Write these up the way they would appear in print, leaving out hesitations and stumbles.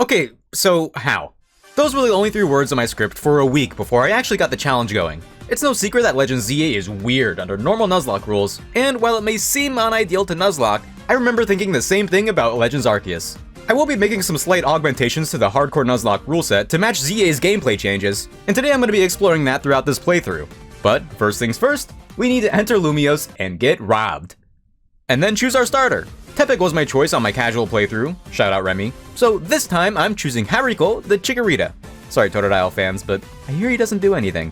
Okay, so how? Those were the only 3 words in my script for a week before I actually got the challenge going. It's no secret that Legends ZA is weird under normal Nuzlocke rules, and while it may seem unideal to Nuzlocke, I remember thinking the same thing about Legends Arceus. I will be making some slight augmentations to the hardcore Nuzlocke rule set to match ZA's gameplay changes, and today I'm going to be exploring that throughout this playthrough. But first things first, we need to enter Lumiose and get robbed. And then choose our starter. Tepig was my choice on my casual playthrough, shout out Remy, so this time I'm choosing Hariko the Chikorita. Sorry Totodile fans, but I hear he doesn't do anything.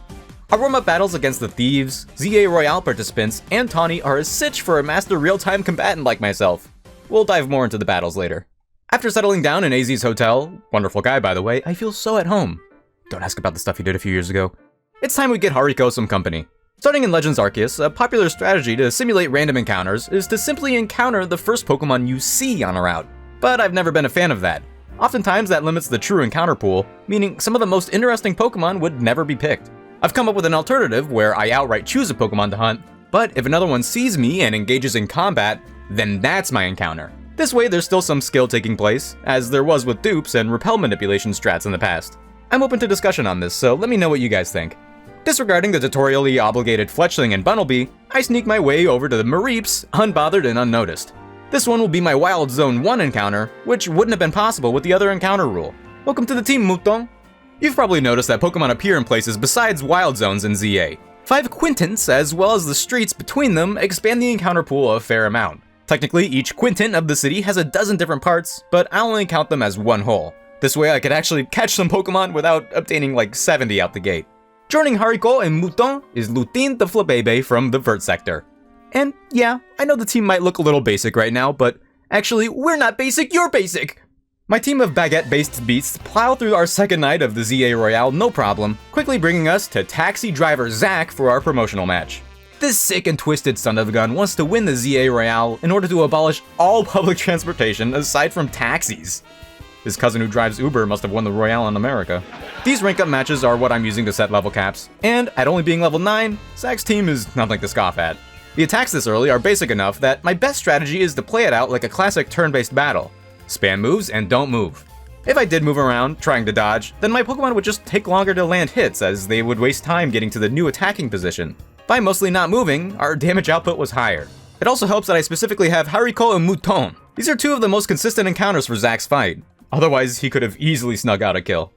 Our warm-up battles against the Thieves, ZA Royale participants, and Tawny are a sitch for a master real-time combatant like myself. We'll dive more into the battles later. After settling down in AZ's hotel, wonderful guy by the way, I feel so at home. Don't ask about the stuff he did a few years ago. It's time we get Hariko some company. Starting in Legends Arceus, a popular strategy to simulate random encounters is to simply encounter the first Pokemon you see on a route. But I've never been a fan of that. Oftentimes that limits the true encounter pool, meaning some of the most interesting Pokemon would never be picked. I've come up with an alternative where I outright choose a Pokemon to hunt, but if another one sees me and engages in combat, then that's my encounter. This way there's still some skill taking place, as there was with dupes and repel manipulation strats in the past. I'm open to discussion on this, so let me know what you guys think. Disregarding the tutorially obligated Fletchling and Bunnelby, I sneak my way over to the Mareeps, unbothered and unnoticed. This one will be my Wild Zone 1 encounter, which wouldn't have been possible with the other encounter rule. Welcome to the team, Mouton! You've probably noticed that Pokemon appear in places besides Wild Zones in ZA. 5 quintants, as well as the streets between them, expand the encounter pool a fair amount. Technically, each quintant of the city has a dozen different parts, but I only count them as one whole. This way I could actually catch some Pokemon without obtaining like 70 out the gate. Joining Hariko and Mouton is Lutine the Flabebe from the Vert sector. And yeah, I know the team might look a little basic right now, but actually, we're not basic, you're basic! My team of baguette-based beasts plow through our second night of the ZA Royale no problem, quickly bringing us to taxi driver Zach for our promotional match. This sick and twisted son of a gun wants to win the ZA Royale in order to abolish all public transportation aside from taxis. His cousin who drives Uber must have won the Royale in America. These rank-up matches are what I'm using to set level caps, and at only being level 9, Zach's team is nothing to scoff at. The attacks this early are basic enough that my best strategy is to play it out like a classic turn-based battle. Spam moves and don't move. If I did move around, trying to dodge, then my Pokemon would just take longer to land hits as they would waste time getting to the new attacking position. By mostly not moving, our damage output was higher. It also helps that I specifically have Hariko and Mouton. These are 2 of the most consistent encounters for Zach's fight. Otherwise, he could have easily snuck out a kill.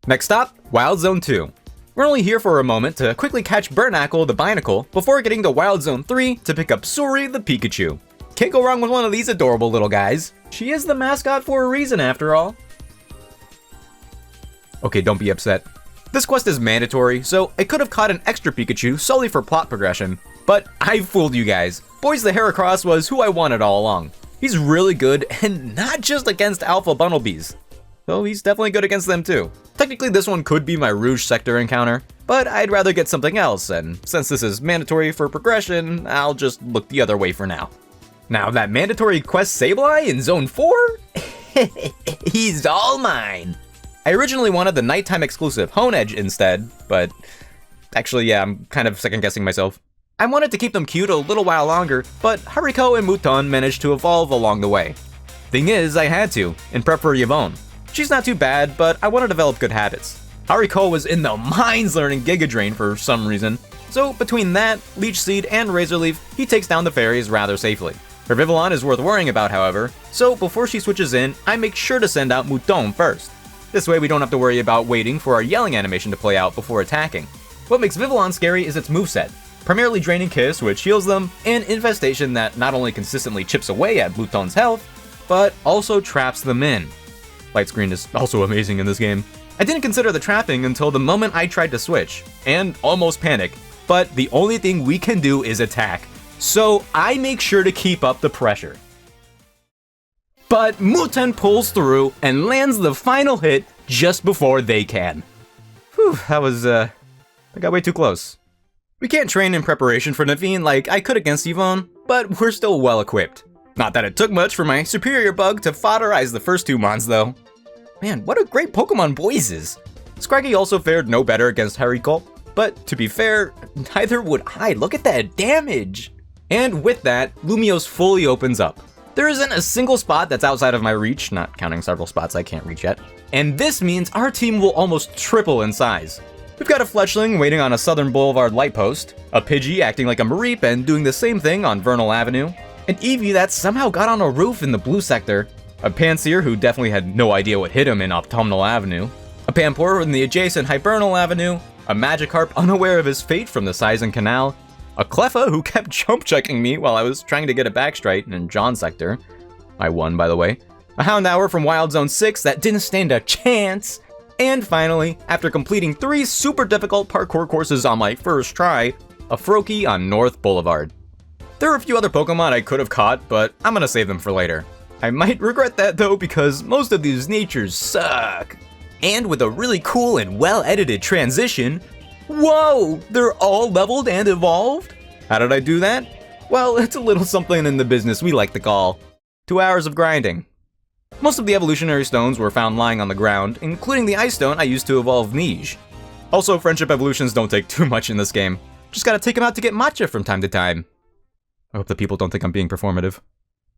Next stop, Wild Zone 2. We're only here for a moment to quickly catch Burnacle the Binacle before getting to Wild Zone 3 to pick up Suri the Pikachu. Can't go wrong with one of these adorable little guys. She is the mascot for a reason after all. Okay, don't be upset. This quest is mandatory, so I could have caught an extra Pikachu solely for plot progression, but I fooled you guys. Boys the Heracross was who I wanted all along. He's really good, and not just against Alpha Bunnelbees, though he's definitely good against them too. Technically this one could be my Rouge sector encounter, but I'd rather get something else, and since this is mandatory for progression, I'll just look the other way for now. Now that mandatory quest Sableye in Zone 4? He's all mine! I originally wanted the nighttime exclusive Honedge instead, but actually yeah, I'm kind of second guessing myself. I wanted to keep them cute a little while longer, but Hariko and Mouton managed to evolve along the way. Thing is, I had to, in prep for Yvonne. She's not too bad, but I want to develop good habits. Hariko was in the mines learning Giga Drain for some reason, so between that, Leech Seed, and Razor Leaf, he takes down the fairies rather safely. Her Vivillon is worth worrying about, however, so before she switches in, I make sure to send out Mouton first. This way we don't have to worry about waiting for our yelling animation to play out before attacking. What makes Vivillon scary is its moveset. Primarily Draining Kiss, which heals them, and Infestation that not only consistently chips away at Mouton's health, but also traps them in. Light Screen is also amazing in this game. I didn't consider the trapping until the moment I tried to switch, and almost panic, but the only thing we can do is attack, so I make sure to keep up the pressure. But Mouton pulls through and lands the final hit just before they can. Whew, I got way too close. We can't train in preparation for Naveen like I could against Yvonne, but we're still well equipped. Not that it took much for my superior bug to foderize the first 2 mons though. Man, what a great Pokemon Boys is! Scraggy also fared no better against Hariko, but to be fair, neither would I. Look at that damage! And with that, Lumiose fully opens up. There isn't a single spot that's outside of my reach, not counting several spots I can't reach yet. And this means our team will almost triple in size. We've got a fletchling waiting on a Southern Boulevard light post, a Pidgey acting like a Mareep and doing the same thing on Vernal Avenue, an Eevee that somehow got on a roof in the blue sector, a Panseer who definitely had no idea what hit him in Autumnal Avenue, a Pampor in the adjacent Hibernal Avenue, a Magikarp unaware of his fate from the Sizen Canal, a Cleffa who kept jump checking me while I was trying to get a backstrike in John sector. I won, by the way. A Houndour from Wild Zone 6 that didn't stand a chance. And finally, after completing 3 super difficult parkour courses on my first try, a Froakie on North Boulevard. There are a few other Pokemon I could have caught, but I'm gonna save them for later. I might regret that though because most of these natures suck. And with a really cool and well-edited transition, whoa, they're all leveled and evolved? How did I do that? Well, it's a little something in the business we like to call 2 hours of grinding. Most of the evolutionary stones were found lying on the ground, including the ice stone I used to evolve Niche. Also, friendship evolutions don't take too much in this game. Just gotta take them out to get matcha from time to time. I hope the people don't think I'm being performative.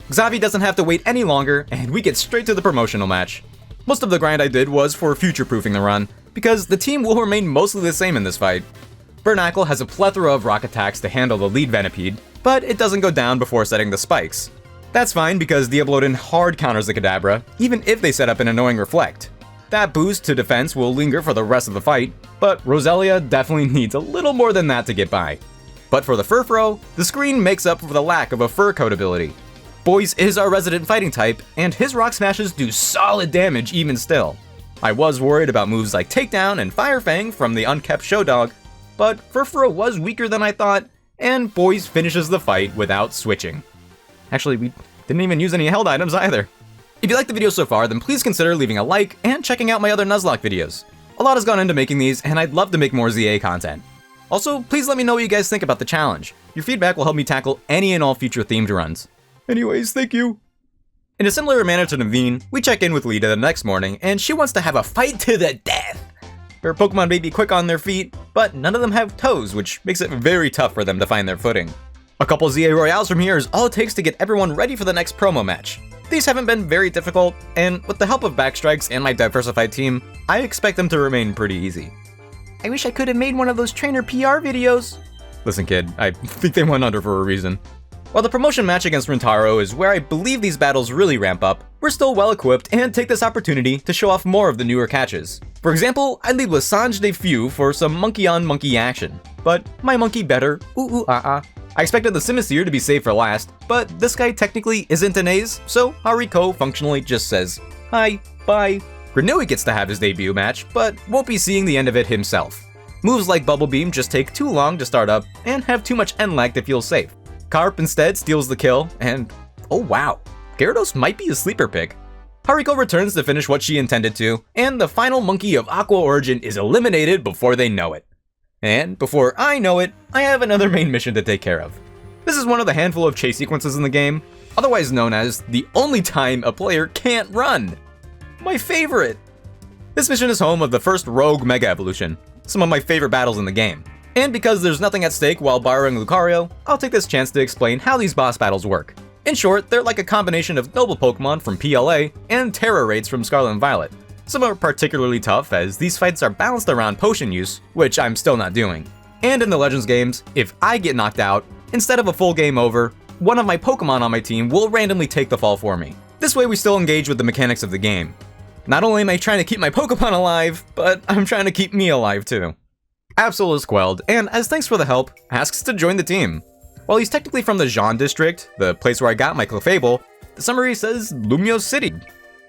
Xavi doesn't have to wait any longer, and we get straight to the promotional match. Most of the grind I did was for future-proofing the run, because the team will remain mostly the same in this fight. Bernacle has a plethora of rock attacks to handle the lead Venipede, but it doesn't go down before setting the spikes. That's fine because Diablodon hard counters the Kadabra, even if they set up an annoying Reflect. That boost to defense will linger for the rest of the fight, but Roselia definitely needs a little more than that to get by. But for the Furfrou, the screen makes up for the lack of a Fur Coat ability. Boys is our resident fighting type, and his Rock Smashes do solid damage even still. I was worried about moves like Takedown and Fire Fang from the unkept Showdog, but Furfrou was weaker than I thought, and Boys finishes the fight without switching. Actually, we didn't even use any held items either. If you liked the video so far, then please consider leaving a like and checking out my other Nuzlocke videos. A lot has gone into making these, and I'd love to make more ZA content. Also, please let me know what you guys think about the challenge. Your feedback will help me tackle any and all future themed runs. Anyways, thank you. In a similar manner to Naveen, we check in with Lita the next morning, and she wants to have a fight to the death. Her Pokemon may be quick on their feet, but none of them have toes, which makes it very tough for them to find their footing. A couple ZA Royales from here is all it takes to get everyone ready for the next promo match. These haven't been very difficult, and with the help of Backstrikes and my diversified team, I expect them to remain pretty easy. I wish I could have made one of those trainer PR videos. Listen kid, I think they went under for a reason. While the promotion match against Rintaro is where I believe these battles really ramp up, we're still well equipped and take this opportunity to show off more of the newer catches. For example, I lead with Sange de Few for some monkey on monkey action, but my monkey better, I expected the Simisear to be saved for last, but this guy technically isn't an Ace, so Hariko functionally just says, hi, bye. Granui gets to have his debut match, but won't be seeing the end of it himself. Moves like Bubble Beam just take too long to start up and have too much end lag to feel safe. Carp instead steals the kill, and oh wow, Gyarados might be a sleeper pick. Hariko returns to finish what she intended to, and the final monkey of Aqua Origin is eliminated before they know it. And before I know it, I have another main mission to take care of. This is one of the handful of chase sequences in the game, otherwise known as the only time a player can't run. My favorite! This mission is home of the first Rogue Mega Evolution, some of my favorite battles in the game. And because there's nothing at stake while borrowing Lucario, I'll take this chance to explain how these boss battles work. In short, they're like a combination of Noble Pokemon from PLA and Terra Raids from Scarlet and Violet. Some are particularly tough as these fights are balanced around potion use, which I'm still not doing. And in the Legends games, if I get knocked out, instead of a full game over, one of my Pokemon on my team will randomly take the fall for me. This way we still engage with the mechanics of the game. Not only am I trying to keep my Pokemon alive, but I'm trying to keep me alive too. Absol is quelled, and as thanks for the help, asks to join the team. While he's technically from the Jean district, the place where I got my Clefable, the summary says Lumiose City.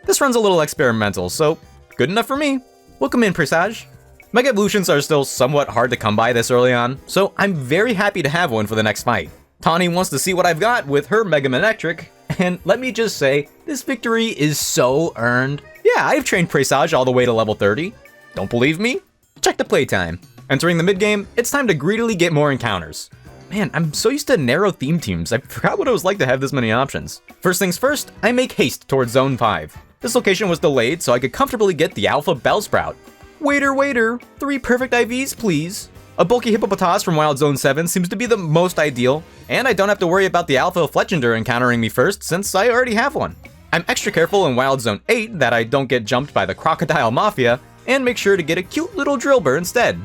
This run's a little experimental, so good enough for me. Welcome in, Presage. Mega Evolutions are still somewhat hard to come by this early on, so I'm very happy to have one for the next fight. Tawny wants to see what I've got with her Mega Manectric, and let me just say, this victory is so earned. Yeah, I've trained Presage all the way to level 30. Don't believe me? Check the playtime. Entering the mid-game, it's time to greedily get more encounters. Man, I'm so used to narrow theme teams, I forgot what it was like to have this many options. First things first, I make haste towards Zone 5. This location was delayed so I could comfortably get the Alpha Bellsprout. Waiter, 3 perfect IVs, please. A bulky hippopotas from Wild Zone 7 seems to be the most ideal, and I don't have to worry about the alpha Fletchender encountering me first since I already have one. I'm extra careful in Wild Zone 8 that I don't get jumped by the Crocodile Mafia, and make sure to get a cute little Drillbur instead.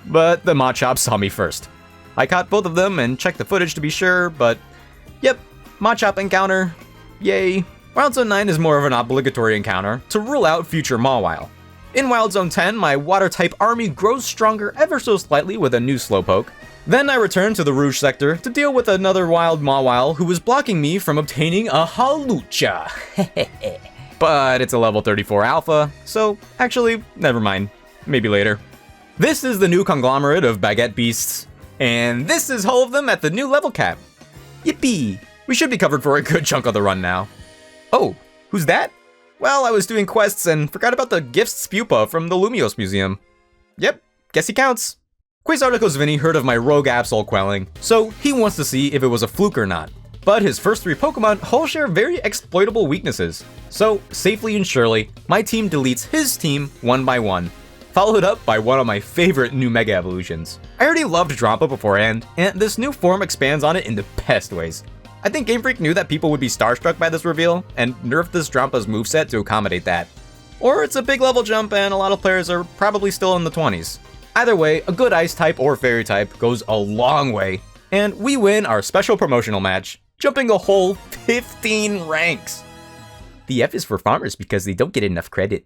But the Machop saw me first. I caught both of them and checked the footage to be sure, but yep, Machop encounter, yay. Wild Zone 9 is more of an obligatory encounter to rule out future Mawile. In Wild Zone 10, my Water-type army grows stronger ever so slightly with a new Slowpoke. Then I return to the Rouge sector to deal with another wild Mawile who was blocking me from obtaining a Hawlucha. But it's a level 34 alpha, so actually, never mind. Maybe later. This is the new conglomerate of Baguette Beasts, and this is all of them at the new level cap. Yippee! We should be covered for a good chunk of the run now. Oh, who's that? Well, I was doing quests and forgot about the Gifts Pupa from the Lumiose Museum. Yep, guess he counts. Quasarticos Vinny heard of my rogue Absol quelling, so he wants to see if it was a fluke or not. But his first 3 Pokemon all share very exploitable weaknesses. So, safely and surely, my team deletes his team one by one, followed up by one of my favorite new Mega Evolutions. I already loved Drampa beforehand, and this new form expands on it in the best ways. I think Game Freak knew that people would be starstruck by this reveal, and nerfed this Drampa's moveset to accommodate that. Or it's a big level jump and a lot of players are probably still in the 20s. Either way, a good Ice type or Fairy type goes a long way, and we win our special promotional match, jumping a whole 15 ranks. The F is for farmers because they don't get enough credit.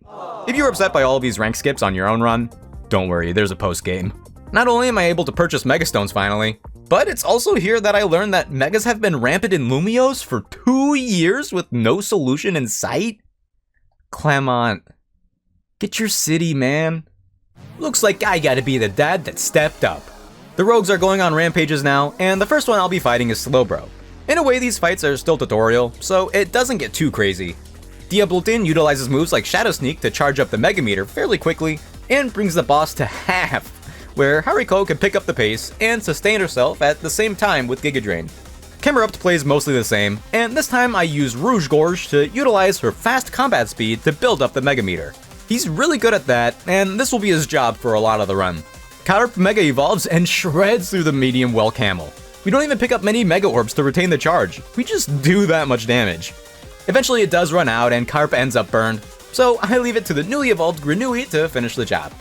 If you're upset by all of these rank skips on your own run, don't worry, there's a post-game. Not only am I able to purchase Megastones finally, but it's also here that I learned that Megas have been rampant in Lumiose for 2 years with no solution in sight? Clement, get your city, man. Looks like I gotta be the dad that stepped up. The rogues are going on rampages now, and the first one I'll be fighting is Slowbro. In a way, these fights are still tutorial, so it doesn't get too crazy. Diablotin utilizes moves like Shadow Sneak to charge up the Megameter fairly quickly, and brings the boss to half, where Hariko can pick up the pace and sustain herself at the same time with Giga Drain. Camerupt plays mostly the same, and this time I use Rouge Gorge to utilize her fast combat speed to build up the Megameter. He's really good at that, and this will be his job for a lot of the run. Caterp Mega evolves and shreds through the medium well camel. We don't even pick up many Mega Orbs to retain the charge, we just do that much damage. Eventually it does run out and Carp ends up burned, so I leave it to the newly evolved Granui to finish the job.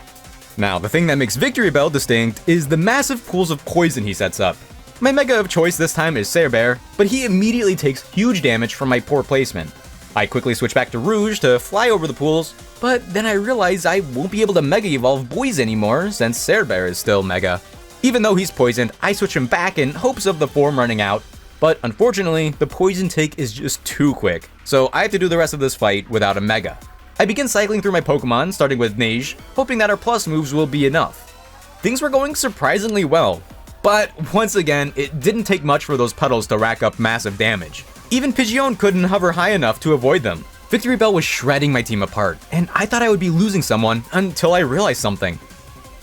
Now, the thing that makes Victory Bell distinct is the massive pools of poison he sets up. My Mega of choice this time is Cerebear, but he immediately takes huge damage from my poor placement. I quickly switch back to Rouge to fly over the pools, but then I realize I won't be able to Mega Evolve Boys anymore since Cerebear is still Mega. Even though he's poisoned, I switch him back in hopes of the form running out, but unfortunately, the poison take is just too quick, so I have to do the rest of this fight without a Mega. I begin cycling through my Pokemon, starting with Neige, hoping that our plus moves will be enough. Things were going surprisingly well, but once again, it didn't take much for those puddles to rack up massive damage. Even Pidgeon couldn't hover high enough to avoid them. Victory Bell was shredding my team apart, and I thought I would be losing someone until I realized something.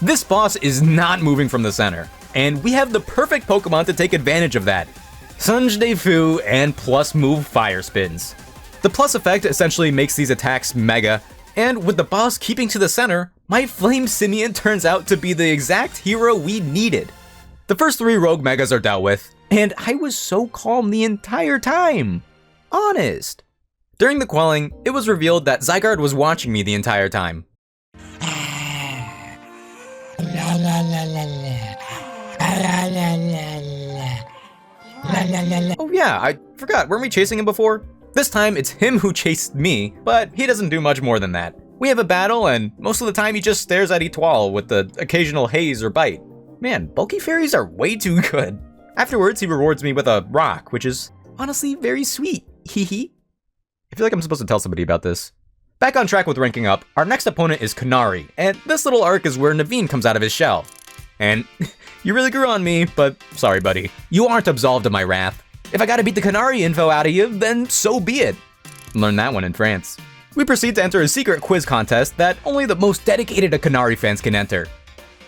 This boss is not moving from the center, and we have the perfect Pokemon to take advantage of that. Sunjdefu and plus move Fire Spins. The plus effect essentially makes these attacks mega, and with the boss keeping to the center, my Flame Simian turns out to be the exact hero we needed. The first 3 Rogue Megas are dealt with, and I was so calm the entire time. Honest. During the quelling, it was revealed that Zygarde was watching me the entire time. Oh yeah, I forgot, weren't we chasing him before? This time, it's him who chased me, but he doesn't do much more than that. We have a battle, and most of the time he just stares at Etoile with the occasional haze or bite. Man, bulky fairies are way too good. Afterwards, he rewards me with a rock, which is honestly very sweet. Hehe. I feel like I'm supposed to tell somebody about this. Back on track with ranking up, our next opponent is Kanari, and this little arc is where Naveen comes out of his shell. And you really grew on me, but sorry buddy. You aren't absolved of my wrath. If I gotta beat the Kanari info out of you, then so be it. Learned that one in France. We proceed to enter a secret quiz contest that only the most dedicated of Kanari fans can enter.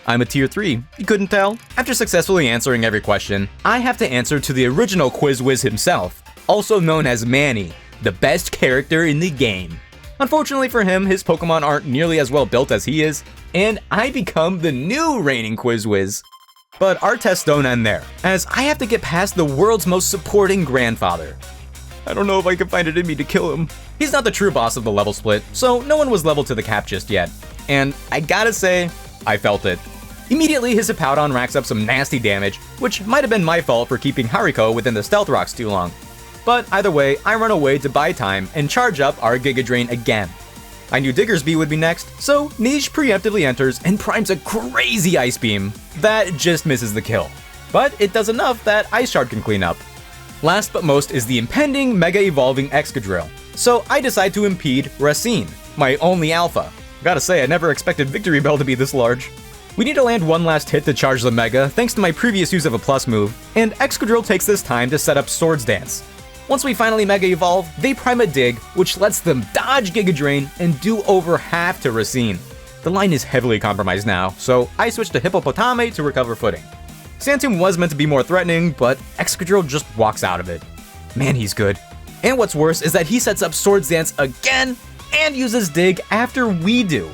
I'm a tier 3, you couldn't tell? After successfully answering every question, I have to answer to the original Quiz Wiz himself, also known as Manny, the best character in the game. Unfortunately for him, his Pokemon aren't nearly as well built as he is, and I become the new reigning Quiz Wiz. But our tests don't end there, as I have to get past the world's most supporting grandfather. I don't know if I can find it in me to kill him. He's not the true boss of the level split, so no one was leveled to the cap just yet. And I gotta say, I felt it. Immediately, his Hippowdon racks up some nasty damage, which might have been my fault for keeping Hariko within the stealth rocks too long. But either way, I run away to buy time and charge up our Giga Drain again. I knew Diggersby would be next, so Niche preemptively enters and primes a crazy Ice Beam that just misses the kill. But it does enough that Ice Shard can clean up. Last but most is the impending Mega Evolving Excadrill, so I decide to impede Racine, my only alpha. Gotta say, I never expected Victory Bell to be this large. We need to land one last hit to charge the Mega thanks to my previous use of a plus move, and Excadrill takes this time to set up Swords Dance. Once we finally Mega Evolve, they prime a Dig, which lets them dodge Giga Drain and do over half to Racine. The line is heavily compromised now, so I switch to Hippopotame to recover footing. Santum was meant to be more threatening, but Excadrill just walks out of it. Man, he's good. And what's worse is that he sets up Swords Dance again and uses Dig after we do.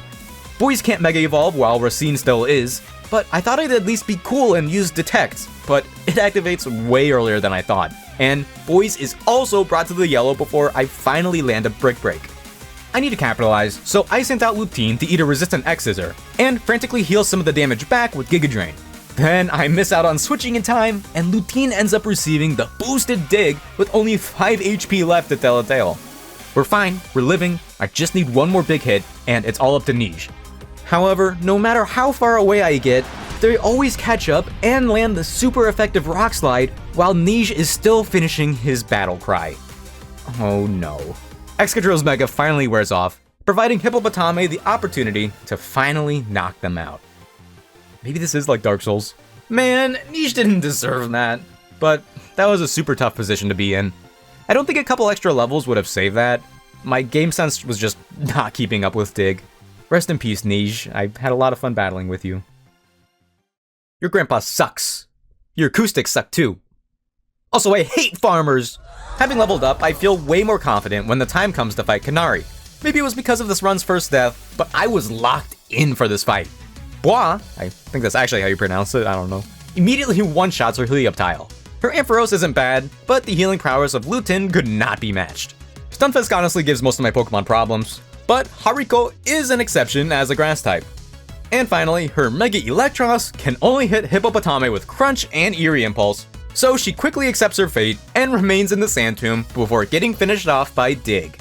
Boys can't Mega Evolve while Racine still is, but I thought I'd at least be cool and use Detect, but it activates way earlier than I thought. And Boys is also brought to the yellow before I finally land a Brick Break. I need to capitalize, so I sent out Lupine to eat a resistant X-Scissor, and frantically heal some of the damage back with Giga Drain. Then I miss out on switching in time, and Lupine ends up receiving the boosted Dig with only 5 HP left to tell a tale. We're fine, we're living, I just need one more big hit, and it's all up to Niche. However, no matter how far away I get, they always catch up and land the super effective Rock Slide while Niche is still finishing his battle cry. Oh no. Excadrill's Mega finally wears off, providing Hippopotame the opportunity to finally knock them out. Maybe this is like Dark Souls. Man, Niche didn't deserve that. But that was a super tough position to be in. I don't think a couple extra levels would have saved that. My game sense was just not keeping up with Dig. Rest in peace, Niche. I had a lot of fun battling with you. Your grandpa sucks. Your acoustics suck too. Also, I hate farmers! Having leveled up, I feel way more confident when the time comes to fight Kanari. Maybe it was because of this run's first death, but I was locked in for this fight. Bois, I think that's actually how you pronounce it, I don't know, immediately one-shots her Helioptile. Her Ampharos isn't bad, but the healing prowess of Lutin could not be matched. Stunfisk honestly gives most of my Pokemon problems, but Hariko is an exception as a grass type. And finally, her Mega Electros can only hit Hippopotame with Crunch and Eerie Impulse, so she quickly accepts her fate and remains in the Sand Tomb before getting finished off by Dig.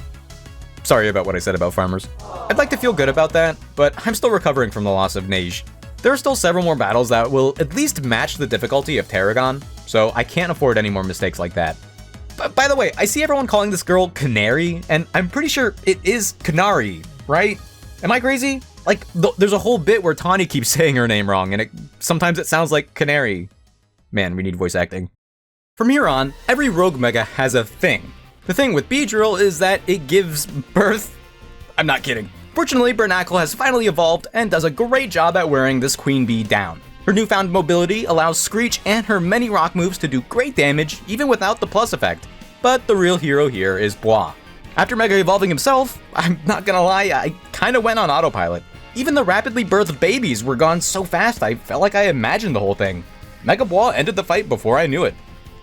Sorry about what I said about farmers. I'd like to feel good about that, but I'm still recovering from the loss of Neige. There are still several more battles that will at least match the difficulty of Tarragon, so I can't afford any more mistakes like that. But by the way, I see everyone calling this girl Canary, and I'm pretty sure it is Canary, right? Am I crazy? Like, there's a whole bit where Tawny keeps saying her name wrong, and sometimes it sounds like Canary. Man, we need voice acting. From here on, every Rogue Mega has a thing. The thing with Beedrill is that it gives birth. I'm not kidding. Fortunately, Bernacle has finally evolved and does a great job at wearing this Queen Bee down. Her newfound mobility allows Screech and her many rock moves to do great damage even without the plus effect. But the real hero here is Bois. After Mega Evolving himself, I'm not gonna lie, I kinda went on autopilot. Even the rapidly birthed babies were gone so fast I felt like I imagined the whole thing. Mega Bois ended the fight before I knew it.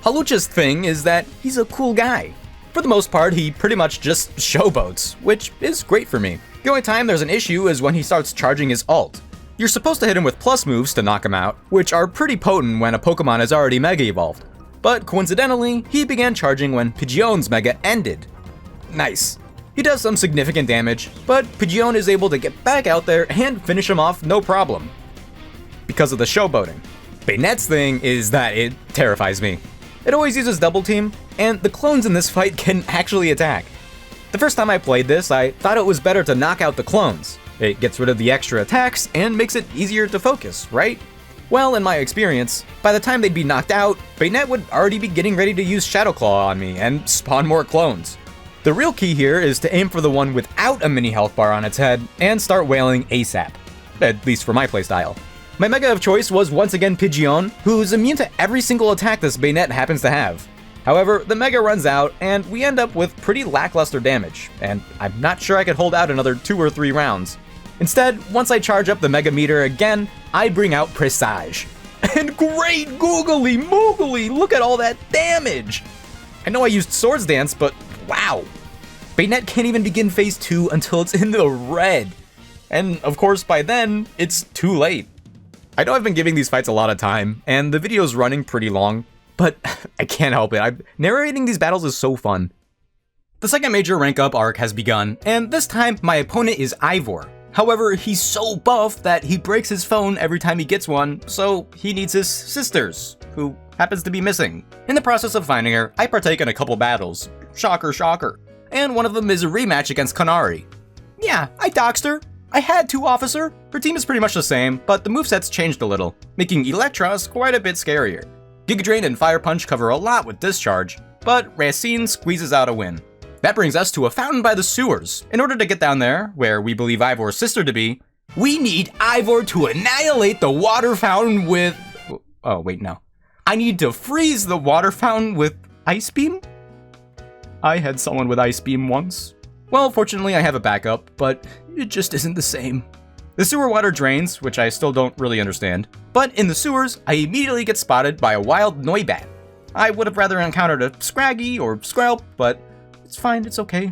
Halucha's thing is that he's a cool guy. For the most part, he pretty much just showboats, which is great for me. The only time there's an issue is when he starts charging his ult. You're supposed to hit him with plus moves to knock him out, which are pretty potent when a Pokemon is already Mega Evolved. But coincidentally, he began charging when Pidgeon's Mega ended. Nice. He does some significant damage, but Pidgeon is able to get back out there and finish him off no problem. Because of the showboating. Baynette's thing is that it terrifies me. It always uses Double Team, and the clones in this fight can actually attack. The first time I played this, I thought it was better to knock out the clones. It gets rid of the extra attacks and makes it easier to focus, right? Well, in my experience, by the time they'd be knocked out, Baynette would already be getting ready to use Shadow Claw on me and spawn more clones. The real key here is to aim for the one without a mini health bar on its head and start wailing ASAP. At least for my playstyle. My Mega of choice was once again Pidgeon, who's immune to every single attack this Baynette happens to have. However, the Mega runs out, and we end up with pretty lackluster damage, and I'm not sure I could hold out another 2 or 3 rounds. Instead, once I charge up the Mega meter again, I bring out Presage. And great googly moogly, look at all that damage! I know I used Swords Dance, but wow! Bayonet can't even begin phase 2 until it's in the red. And of course by then, it's too late. I know I've been giving these fights a lot of time, and the video's running pretty long, but I can't help it. Narrating these battles is so fun. The second major rank up arc has begun, and this time my opponent is Ivor. However, he's so buff that he breaks his phone every time he gets one, so he needs his sisters, who happens to be missing. In the process of finding her, I partake in a couple battles. Shocker, shocker. And one of them is a rematch against Kanari. Yeah, I doxed her. I had to, officer. Her team is pretty much the same, but the movesets changed a little, making Electros quite a bit scarier. Giga Drain and Fire Punch cover a lot with Discharge, but Racine squeezes out a win. That brings us to a fountain by the sewers. In order to get down there, where we believe Ivor's sister to be, we need Ivor to annihilate the water fountain with... Oh, wait, no. I need to freeze the water fountain with Ice Beam? I had someone with Ice Beam once. Well, fortunately I have a backup, but it just isn't the same. The sewer water drains, which I still don't really understand, but in the sewers, I immediately get spotted by a wild Noibat. I would have rather encountered a Scraggy or Skrelp, but it's fine, it's okay.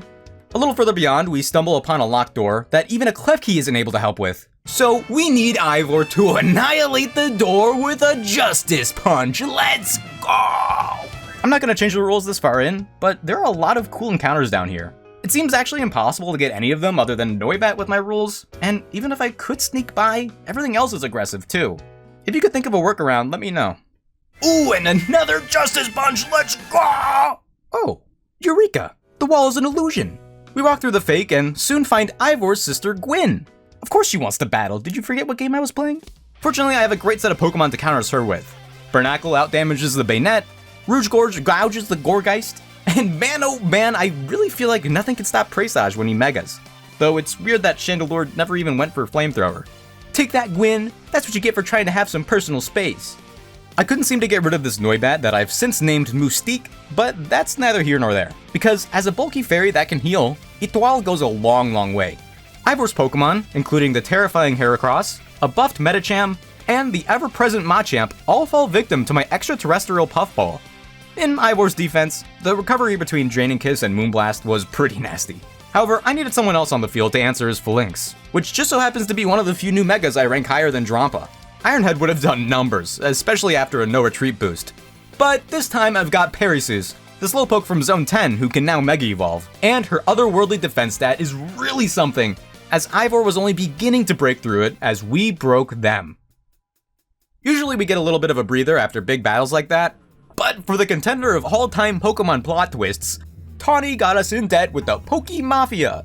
A little further beyond, we stumble upon a locked door that even a Klefki isn't able to help with. So we need Ivor to annihilate the door with a Justice Punch. Let's go! I'm not gonna change the rules this far in, but there are a lot of cool encounters down here. It seems actually impossible to get any of them other than Noibat with my rules, and even if I could sneak by, everything else is aggressive too. If you could think of a workaround, let me know. Ooh, and another Justice Punch, let's go! Oh, Eureka! The wall is an illusion. We walk through the fake and soon find Ivor's sister Gwyn. Of course she wants to battle, did you forget what game I was playing? Fortunately, I have a great set of Pokemon to counter her with. Bernacle outdamages the Bayonet, Rouge Gorge gouges the Gorgeist, and man oh man, I really feel like nothing can stop Presage when he megas. Though it's weird that Chandelure never even went for Flamethrower. Take that, Gwyn! That's what you get for trying to have some personal space. I couldn't seem to get rid of this Noibat that I've since named Moustique, but that's neither here nor there. Because as a bulky fairy that can heal, Etoile goes a long way. Ivor's Pokemon, including the terrifying Heracross, a buffed Medicham, and the ever-present Machamp all fall victim to my extraterrestrial Puffball. In Ivor's defense, the recovery between Draining Kiss and Moonblast was pretty nasty. However, I needed someone else on the field to answer his Phalanx, which just so happens to be one of the few new Megas I rank higher than Drampa. Ironhead would have done numbers, especially after a no-retreat boost. But this time I've got Perisus, the Slowpoke from Zone 10 who can now Mega Evolve, and her otherworldly defense stat is really something, as Ivor was only beginning to break through it as we broke them. Usually we get a little bit of a breather after big battles like that, but for the contender of all-time Pokemon plot twists, Tawny got us in debt with the Poke Mafia.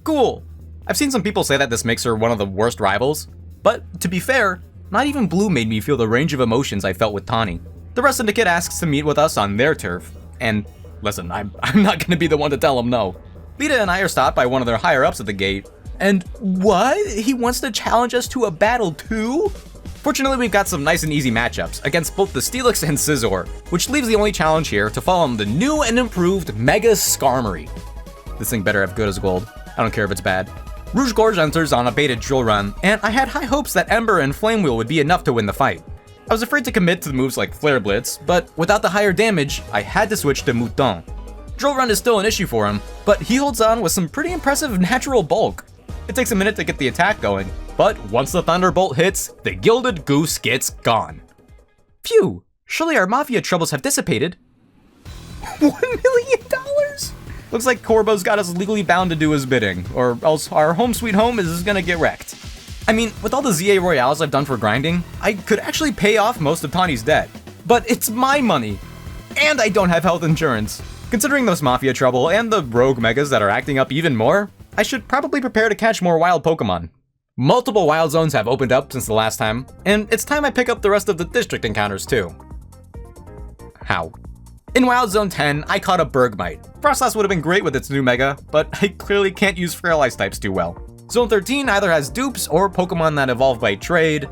Cool. I've seen some people say that this makes her one of the worst rivals, but to be fair, not even Blue made me feel the range of emotions I felt with Tawny. The rest of the kid asks to meet with us on their turf, and listen, I'm not gonna be the one to tell him no. Lita and I are stopped by one of their higher-ups at the gate, and what? He wants to challenge us to a battle too? Fortunately, we've got some nice and easy matchups against both the Steelix and Scizor, which leaves the only challenge here to fall on the new and improved Mega Skarmory. This thing better have good as gold. I don't care if it's bad. Rouge Gorge enters on a baited drill run, and I had high hopes that Ember and Flame Wheel would be enough to win the fight. I was afraid to commit to the moves like Flare Blitz, but without the higher damage, I had to switch to Mouton. Drill Run is still an issue for him, but he holds on with some pretty impressive natural bulk. It takes a minute to get the attack going, but once the Thunderbolt hits, the Gilded Goose gets gone. Phew, surely our Mafia troubles have dissipated. $1 million? Looks like Corbo's got us legally bound to do his bidding, or else our home sweet home is gonna get wrecked. I mean, with all the ZA Royales I've done for grinding, I could actually pay off most of Tawny's debt. But it's my money, and I don't have health insurance. Considering those Mafia trouble and the rogue Megas that are acting up even more, I should probably prepare to catch more wild Pokemon. Multiple wild zones have opened up since the last time, and it's time I pick up the rest of the district encounters too. How? In Wild Zone 10, I caught a Bergmite. Frostlass would have been great with its new Mega, but I clearly can't use Frail Ice types too well. Zone 13 either has dupes or Pokemon that evolve by trade,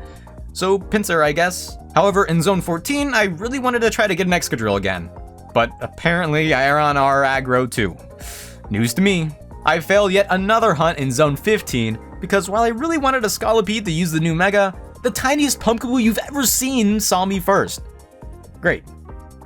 so Pinsir I guess. However, in Zone 14, I really wanted to try to get an Excadrill again. But apparently Iron are aggro too. News to me. I failed yet another hunt in Zone 15, because while I really wanted a Scolipede to use the new Mega, the tiniest pumpkaboo you've ever seen saw me first. Great.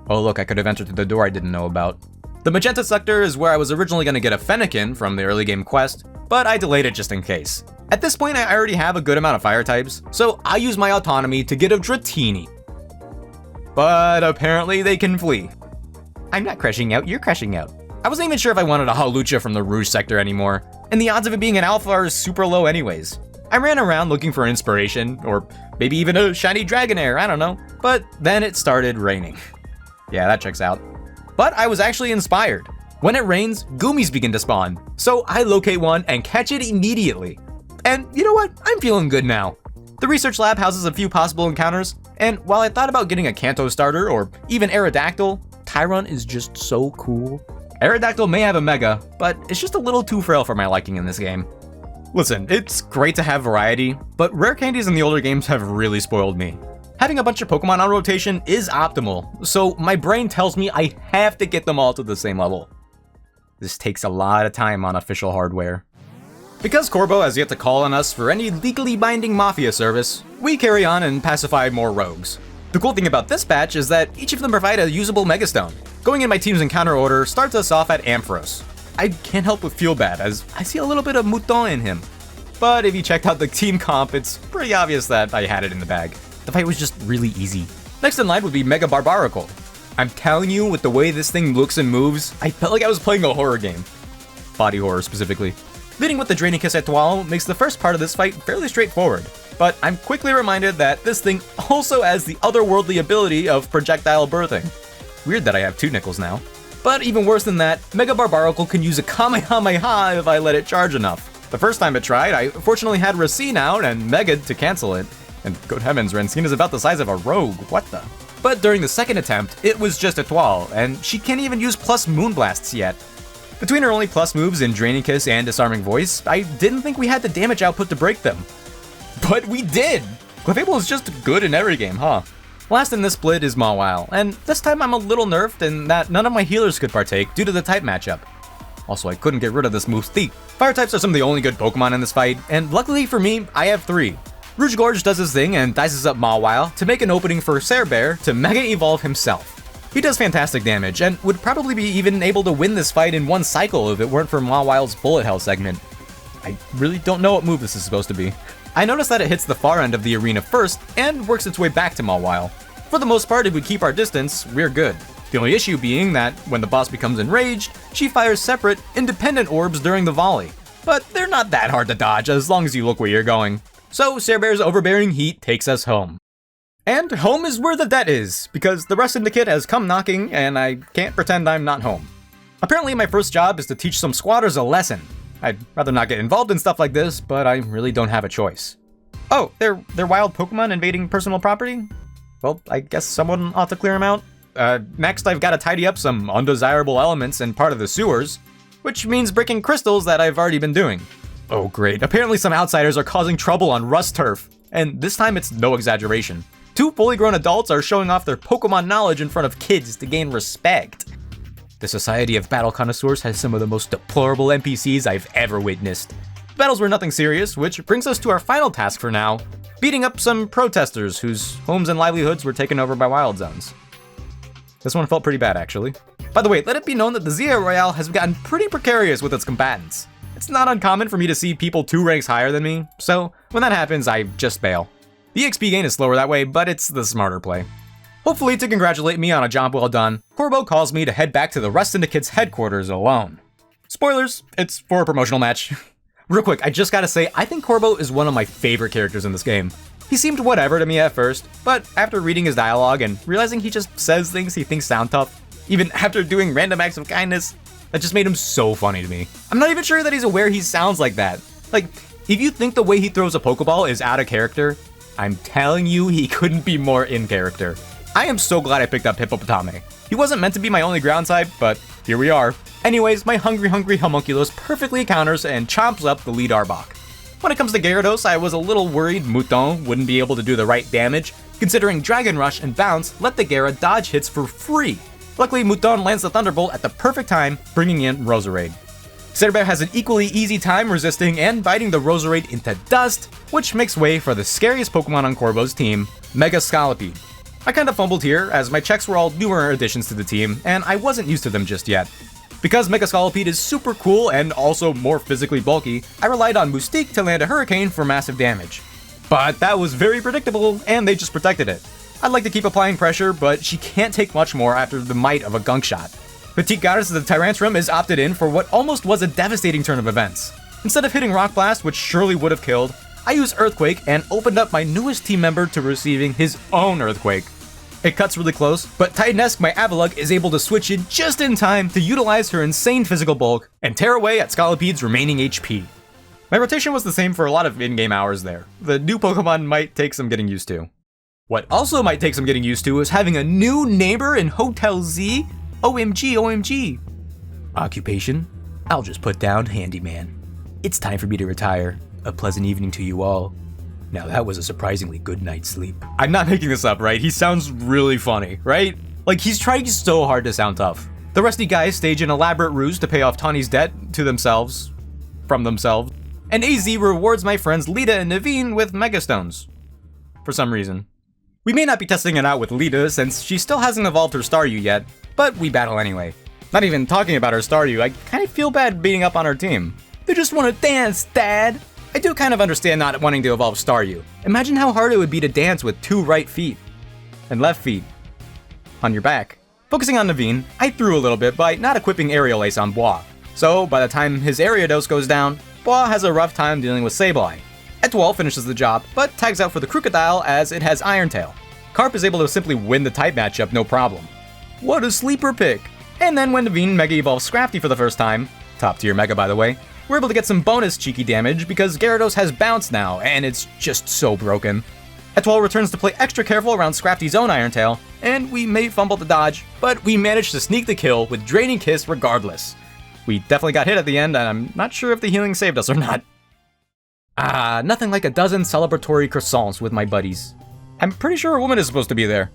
Oh look, I could have entered through the door I didn't know about. The magenta sector is where I was originally going to get a Fennekin from the early game quest, but I delayed it just in case. At this point, I already have a good amount of fire types, so I use my autonomy to get a Dratini. But apparently they can flee. I'm not crashing out, you're crashing out. I wasn't even sure if I wanted a Hawlucha from the Rouge sector anymore, and the odds of it being an alpha are super low anyways. I ran around looking for inspiration, or maybe even a shiny Dragonair, I don't know, but then it started raining. Yeah, that checks out. But I was actually inspired. When it rains, Goomies begin to spawn, so I locate one and catch it immediately. And you know what? I'm feeling good now. The research lab houses a few possible encounters, and while I thought about getting a Kanto starter or even Aerodactyl, Tyron is just so cool. Aerodactyl may have a Mega, but it's just a little too frail for my liking in this game. Listen, it's great to have variety, but rare candies in the older games have really spoiled me. Having a bunch of Pokemon on rotation is optimal, so my brain tells me I have to get them all to the same level. This takes a lot of time on official hardware. Because Corbo has yet to call on us for any legally binding Mafia service, we carry on and pacify more rogues. The cool thing about this patch is that each of them provide a usable Megastone. Going in my team's encounter order starts us off at Ampharos. I can't help but feel bad, as I see a little bit of Mouton in him. But if you checked out the team comp, it's pretty obvious that I had it in the bag. The fight was just really easy. Next in line would be Mega Barbaracle. I'm telling you, with the way this thing looks and moves, I felt like I was playing a horror game. Body horror, specifically. Leading with the Draining Kiss Etoile makes the first part of this fight fairly straightforward, but I'm quickly reminded that this thing also has the otherworldly ability of projectile birthing. Weird that I have 2 nickels now. But even worse than that, Mega Barbaracle can use a Kamehameha if I let it charge enough. The first time it tried, I fortunately had Racine out and Mega to cancel it. And good heavens, Racine is about the size of a rogue, what the? But during the second attempt, it was just Etoile, and she can't even use plus Moonblasts yet. Between her only plus moves in Draining Kiss and Disarming Voice, I didn't think we had the damage output to break them. But we did! Clefable is just good in every game, huh? Last in this split is Mawile, and this time I'm a little nerfed in that none of my healers could partake due to the type matchup. Also, I couldn't get rid of this move's thief. Fire types are some of the only good Pokemon in this fight, and luckily for me, I have 3. Rouge Gorge does his thing and dices up Mawile to make an opening for Cerebear to Mega Evolve himself. He does fantastic damage, and would probably be even able to win this fight in one cycle if it weren't for Mawile's Bullet Hell segment. I really don't know what move this is supposed to be. I noticed that it hits the far end of the arena first, and works its way back to Mawile. For the most part, if we keep our distance, we're good. The only issue being that, when the boss becomes enraged, she fires separate, independent orbs during the volley. But they're not that hard to dodge as long as you look where you're going. So Cerebear's overbearing heat takes us home. And home is where the debt is, because the rest of the kit has come knocking, and I can't pretend I'm not home. Apparently my first job is to teach some squatters a lesson. I'd rather not get involved in stuff like this, but I really don't have a choice. Oh, they're wild Pokemon invading personal property? Well, I guess someone ought to clear them out. Next I've got to tidy up some undesirable elements in part of the sewers, which means breaking crystals that I've already been doing. Oh great, apparently some outsiders are causing trouble on Rust Turf, and this time it's no exaggeration. 2 fully grown adults are showing off their Pokemon knowledge in front of kids to gain respect. The Society of Battle Connoisseurs has some of the most deplorable NPCs I've ever witnessed. Battles were nothing serious, which brings us to our final task for now, beating up some protesters whose homes and livelihoods were taken over by wild zones. This one felt pretty bad, actually. By the way, let it be known that the Zia Royale has gotten pretty precarious with its combatants. It's not uncommon for me to see people 2 ranks higher than me, so when that happens, I just bail. The XP gain is slower that way, but it's the smarter play. Hopefully, to congratulate me on a job well done, Corbo calls me to head back to the Rust Syndicate's headquarters alone. Spoilers, it's for a promotional match. Real quick, I just gotta say, I think Corbo is one of my favorite characters in this game. He seemed whatever to me at first, but after reading his dialogue and realizing he just says things he thinks sound tough, even after doing random acts of kindness, that just made him so funny to me. I'm not even sure that he's aware he sounds like that. Like, if you think the way he throws a Pokeball is out of character, I'm telling you he couldn't be more in character. I am so glad I picked up Hippopotame. He wasn't meant to be my only ground type, but here we are. Anyways, my hungry homunculus perfectly counters and chomps up the lead Arbok. When it comes to Gyarados, I was a little worried Mouton wouldn't be able to do the right damage, considering Dragon Rush and Bounce let the Gyara dodge hits for free. Luckily, Mouton lands the Thunderbolt at the perfect time, bringing in Roserade. Cerebear has an equally easy time resisting and biting the Roserade into dust, which makes way for the scariest Pokemon on Corbo's team, Mega Scolipede. I kinda fumbled here, as my checks were all newer additions to the team, and I wasn't used to them just yet. Because Mega Scolipede is super cool and also more physically bulky, I relied on Moustique to land a Hurricane for massive damage. But that was very predictable, and they just protected it. I'd like to keep applying pressure, but she can't take much more after the might of a Gunk Shot. Petite Goddess of the Tyrantrum is opted in for what almost was a devastating turn of events. Instead of hitting Rock Blast, which surely would have killed, I used Earthquake and opened up my newest team member to receiving his own Earthquake. It cuts really close, but Titanesc, my Avalugg, is able to switch in just in time to utilize her insane physical bulk and tear away at Scolipede's remaining HP. My rotation was the same for a lot of in-game hours there. The new Pokemon might take some getting used to. What also might take some getting used to is having a new neighbor in Hotel Z. OMG, OMG. Occupation? I'll just put down handyman. It's time for me to retire. A pleasant evening to you all. Now that was a surprisingly good night's sleep. I'm not making this up, right? He sounds really funny, right? Like, he's trying so hard to sound tough. The Rusty guys stage an elaborate ruse to pay off Tawny's debt to themselves. From themselves. And AZ rewards my friends Lita and Naveen with Megastones. For some reason. We may not be testing it out with Lita since she still hasn't evolved her Staryu yet, but we battle anyway. Not even talking about her Staryu, I kind of feel bad beating up on her team. They just want to dance, Dad! I do kind of understand not wanting to evolve Staryu. Imagine how hard it would be to dance with 2 right feet. And left feet. On your back. Focusing on Naveen, I threw a little bit by not equipping Aerial Ace on Bois. So, by the time his Ariados goes down, Bois has a rough time dealing with Sableye. Etwall finishes the job, but tags out for the Crocodile as it has Iron Tail. Carp is able to simply win the type matchup no problem. What a sleeper pick! And then when Naveen Mega Evolves Scrafty for the first time, top tier Mega by the way, we're able to get some bonus cheeky damage because Gyarados has Bounce now, and it's just so broken. Etwall returns to play extra careful around Scrafty's own Iron Tail, and we may fumble the dodge, but we managed to sneak the kill with Draining Kiss regardless. We definitely got hit at the end, and I'm not sure if the healing saved us or not. Nothing like a dozen celebratory croissants with my buddies. I'm pretty sure a woman is supposed to be there.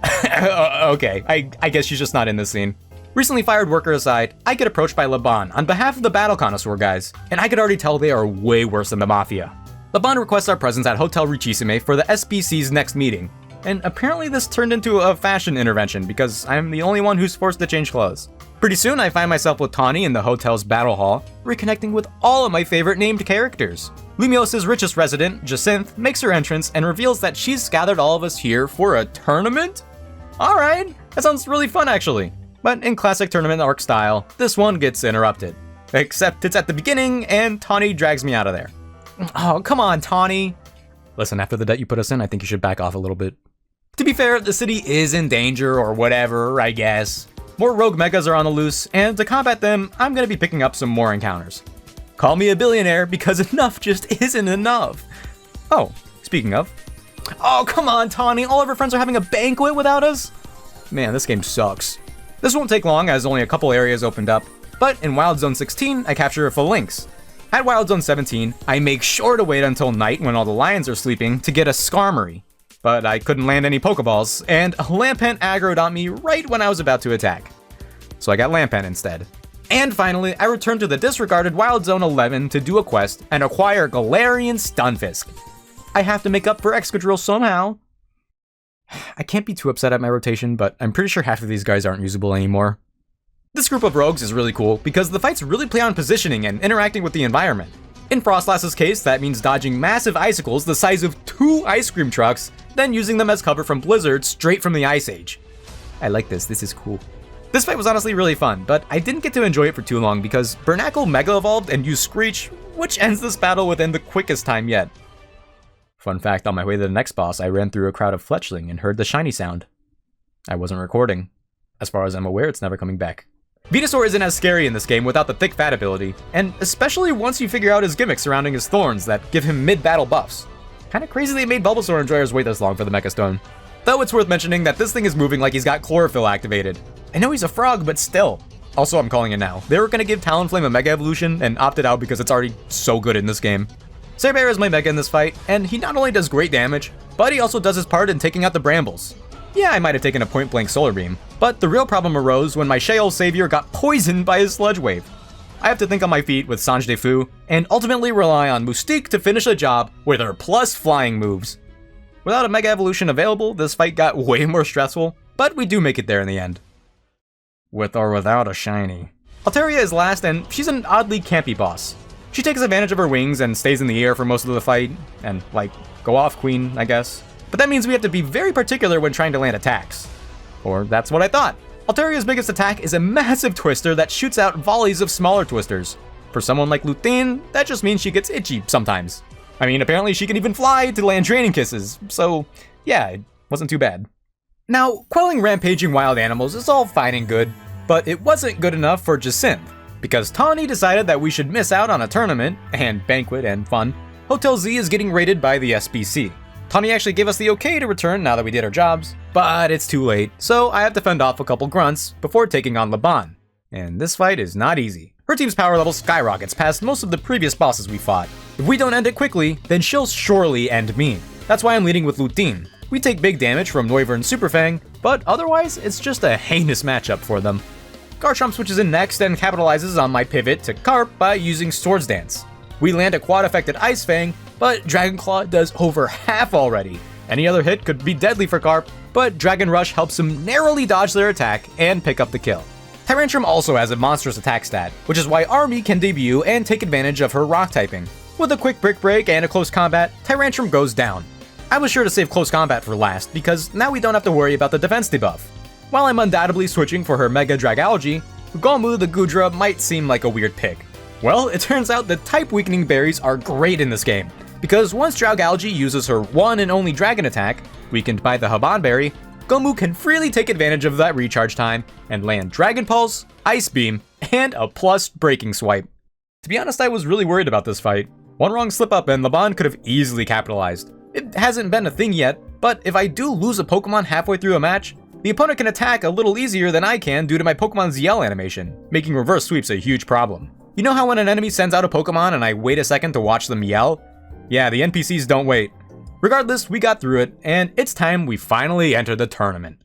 Okay, I guess she's just not in this scene. Recently fired worker aside, I get approached by Laban on behalf of the Battle Connoisseur guys, and I could already tell they are way worse than the Mafia. Laban requests our presence at Hotel Richisime for the SBC's next meeting, and apparently this turned into a fashion intervention because I'm the only one who's forced to change clothes. Pretty soon I find myself with Tawny in the hotel's battle hall, reconnecting with all of my favorite named characters. Lumios's richest resident, Jacinth, makes her entrance and reveals that she's gathered all of us here for a tournament? Alright, that sounds really fun actually. But in classic tournament arc style, this one gets interrupted. Except it's at the beginning and Tawny drags me out of there. Oh, come on, Tawny. Listen, after the debt you put us in, I think you should back off a little bit. To be fair, the city is in danger or whatever, I guess. More rogue megas are on the loose, and to combat them, I'm gonna be picking up some more encounters. Call me a billionaire because enough just isn't enough. Oh, speaking of. Oh, come on, Tawny, all of our friends are having a banquet without us? Man, this game sucks. This won't take long as only a couple areas opened up, but in Wild Zone 16, I capture a Phalanx. At Wild Zone 17, I make sure to wait until night when all the lions are sleeping to get a Skarmory. But I couldn't land any Pokeballs, and a Lampent aggroed on me right when I was about to attack. So I got Lampent instead. And finally, I returned to the disregarded Wild Zone 11 to do a quest and acquire Galarian Stunfisk. I have to make up for Excadrill somehow. I can't be too upset at my rotation, but I'm pretty sure half of these guys aren't usable anymore. This group of rogues is really cool because the fights really play on positioning and interacting with the environment. In Frostlass's case, that means dodging massive icicles the size of 2 ice cream trucks, then using them as cover from blizzards straight from the Ice Age. I like this is cool. This fight was honestly really fun, but I didn't get to enjoy it for too long because Bernacle Mega Evolved and used Screech, which ends this battle within the quickest time yet. Fun fact, on my way to the next boss, I ran through a crowd of Fletchling and heard the shiny sound. I wasn't recording. As far as I'm aware, it's never coming back. Venusaur isn't as scary in this game without the Thick Fat ability, and especially once you figure out his gimmicks surrounding his thorns that give him mid-battle buffs. Kinda crazy they made Bulbasaur and Dreyer's wait this long for the Mecha Stone. Though it's worth mentioning that this thing is moving like he's got Chlorophyll activated. I know he's a frog, but still. Also, I'm calling it now. They were gonna give Talonflame a Mega Evolution and opted out because it's already so good in this game. Cerebear is my Mega in this fight, and he not only does great damage, but he also does his part in taking out the Brambles. Yeah, I might have taken a point-blank Solar Beam, but the real problem arose when my Sheol Savior got poisoned by his Sludge Wave. I have to think on my feet with Sange de Fu, and ultimately rely on Mystique to finish the job with her plus flying moves. Without a Mega Evolution available, this fight got way more stressful, but we do make it there in the end. With or without a shiny. Altaria is last, and she's an oddly campy boss. She takes advantage of her wings and stays in the air for most of the fight, and like, go off queen, I guess. But that means we have to be very particular when trying to land attacks. Or that's what I thought. Altaria's biggest attack is a massive twister that shoots out volleys of smaller twisters. For someone like Luthien, that just means she gets itchy sometimes. I mean, apparently she can even fly to land draining kisses, so yeah, it wasn't too bad. Now, quelling rampaging wild animals is all fine and good, but it wasn't good enough for Jacinth, because Tawny decided that we should miss out on a tournament, and banquet and fun. Hotel Z is getting raided by the SBC. Tawny actually gave us the okay to return now that we did our jobs, but it's too late, so I have to fend off a couple grunts before taking on Laban. And this fight is not easy. Her team's power level skyrockets past most of the previous bosses we fought. If we don't end it quickly, then she'll surely end me. That's why I'm leading with Luthien. We take big damage from Noivern and Superfang, but otherwise it's just a heinous matchup for them. Garchomp switches in next and capitalizes on my pivot to Carp by using Swords Dance. We land a quad-affected Ice Fang, but Dragon Claw does over half already. Any other hit could be deadly for Carp, but Dragon Rush helps him narrowly dodge their attack and pick up the kill. Tyrantrum also has a monstrous attack stat, which is why Army can debut and take advantage of her rock typing. With a quick Brick Break and a close combat, Tyrantrum goes down. I was sure to save close combat for last, because now we don't have to worry about the defense debuff. While I'm undoubtedly switching for her Mega Dragalge, Gomu the Gudra might seem like a weird pick. Well, it turns out that type weakening berries are great in this game, because once Dragalge uses her one and only dragon attack, weakened by the Haban Berry, Gomu can freely take advantage of that recharge time and land Dragon Pulse, Ice Beam, and a plus Breaking Swipe. To be honest, I was really worried about this fight. One wrong slip up and Laban could have easily capitalized. It hasn't been a thing yet, but if I do lose a Pokemon halfway through a match, the opponent can attack a little easier than I can due to my Pokemon's yell animation, making reverse sweeps a huge problem. You know how when an enemy sends out a Pokemon and I wait a second to watch them yell? Yeah, the NPCs don't wait. Regardless, we got through it, and it's time we finally enter the tournament.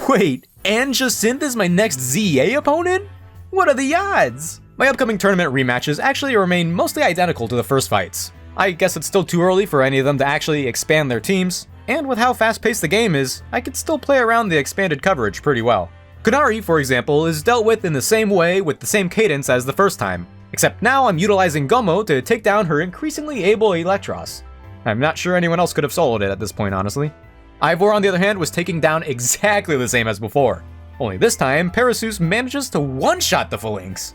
Wait, and Jacinth is my next ZA opponent? What are the odds? My upcoming tournament rematches actually remain mostly identical to the first fights. I guess it's still too early for any of them to actually expand their teams, and with how fast-paced the game is, I could still play around the expanded coverage pretty well. Kunari, for example, is dealt with in the same way with the same cadence as the first time, except now I'm utilizing Gomo to take down her increasingly able Electros. I'm not sure anyone else could have soloed it at this point, honestly. Ivor, on the other hand, was taking down exactly the same as before. Only this time, Parasus manages to one-shot the Phalanx.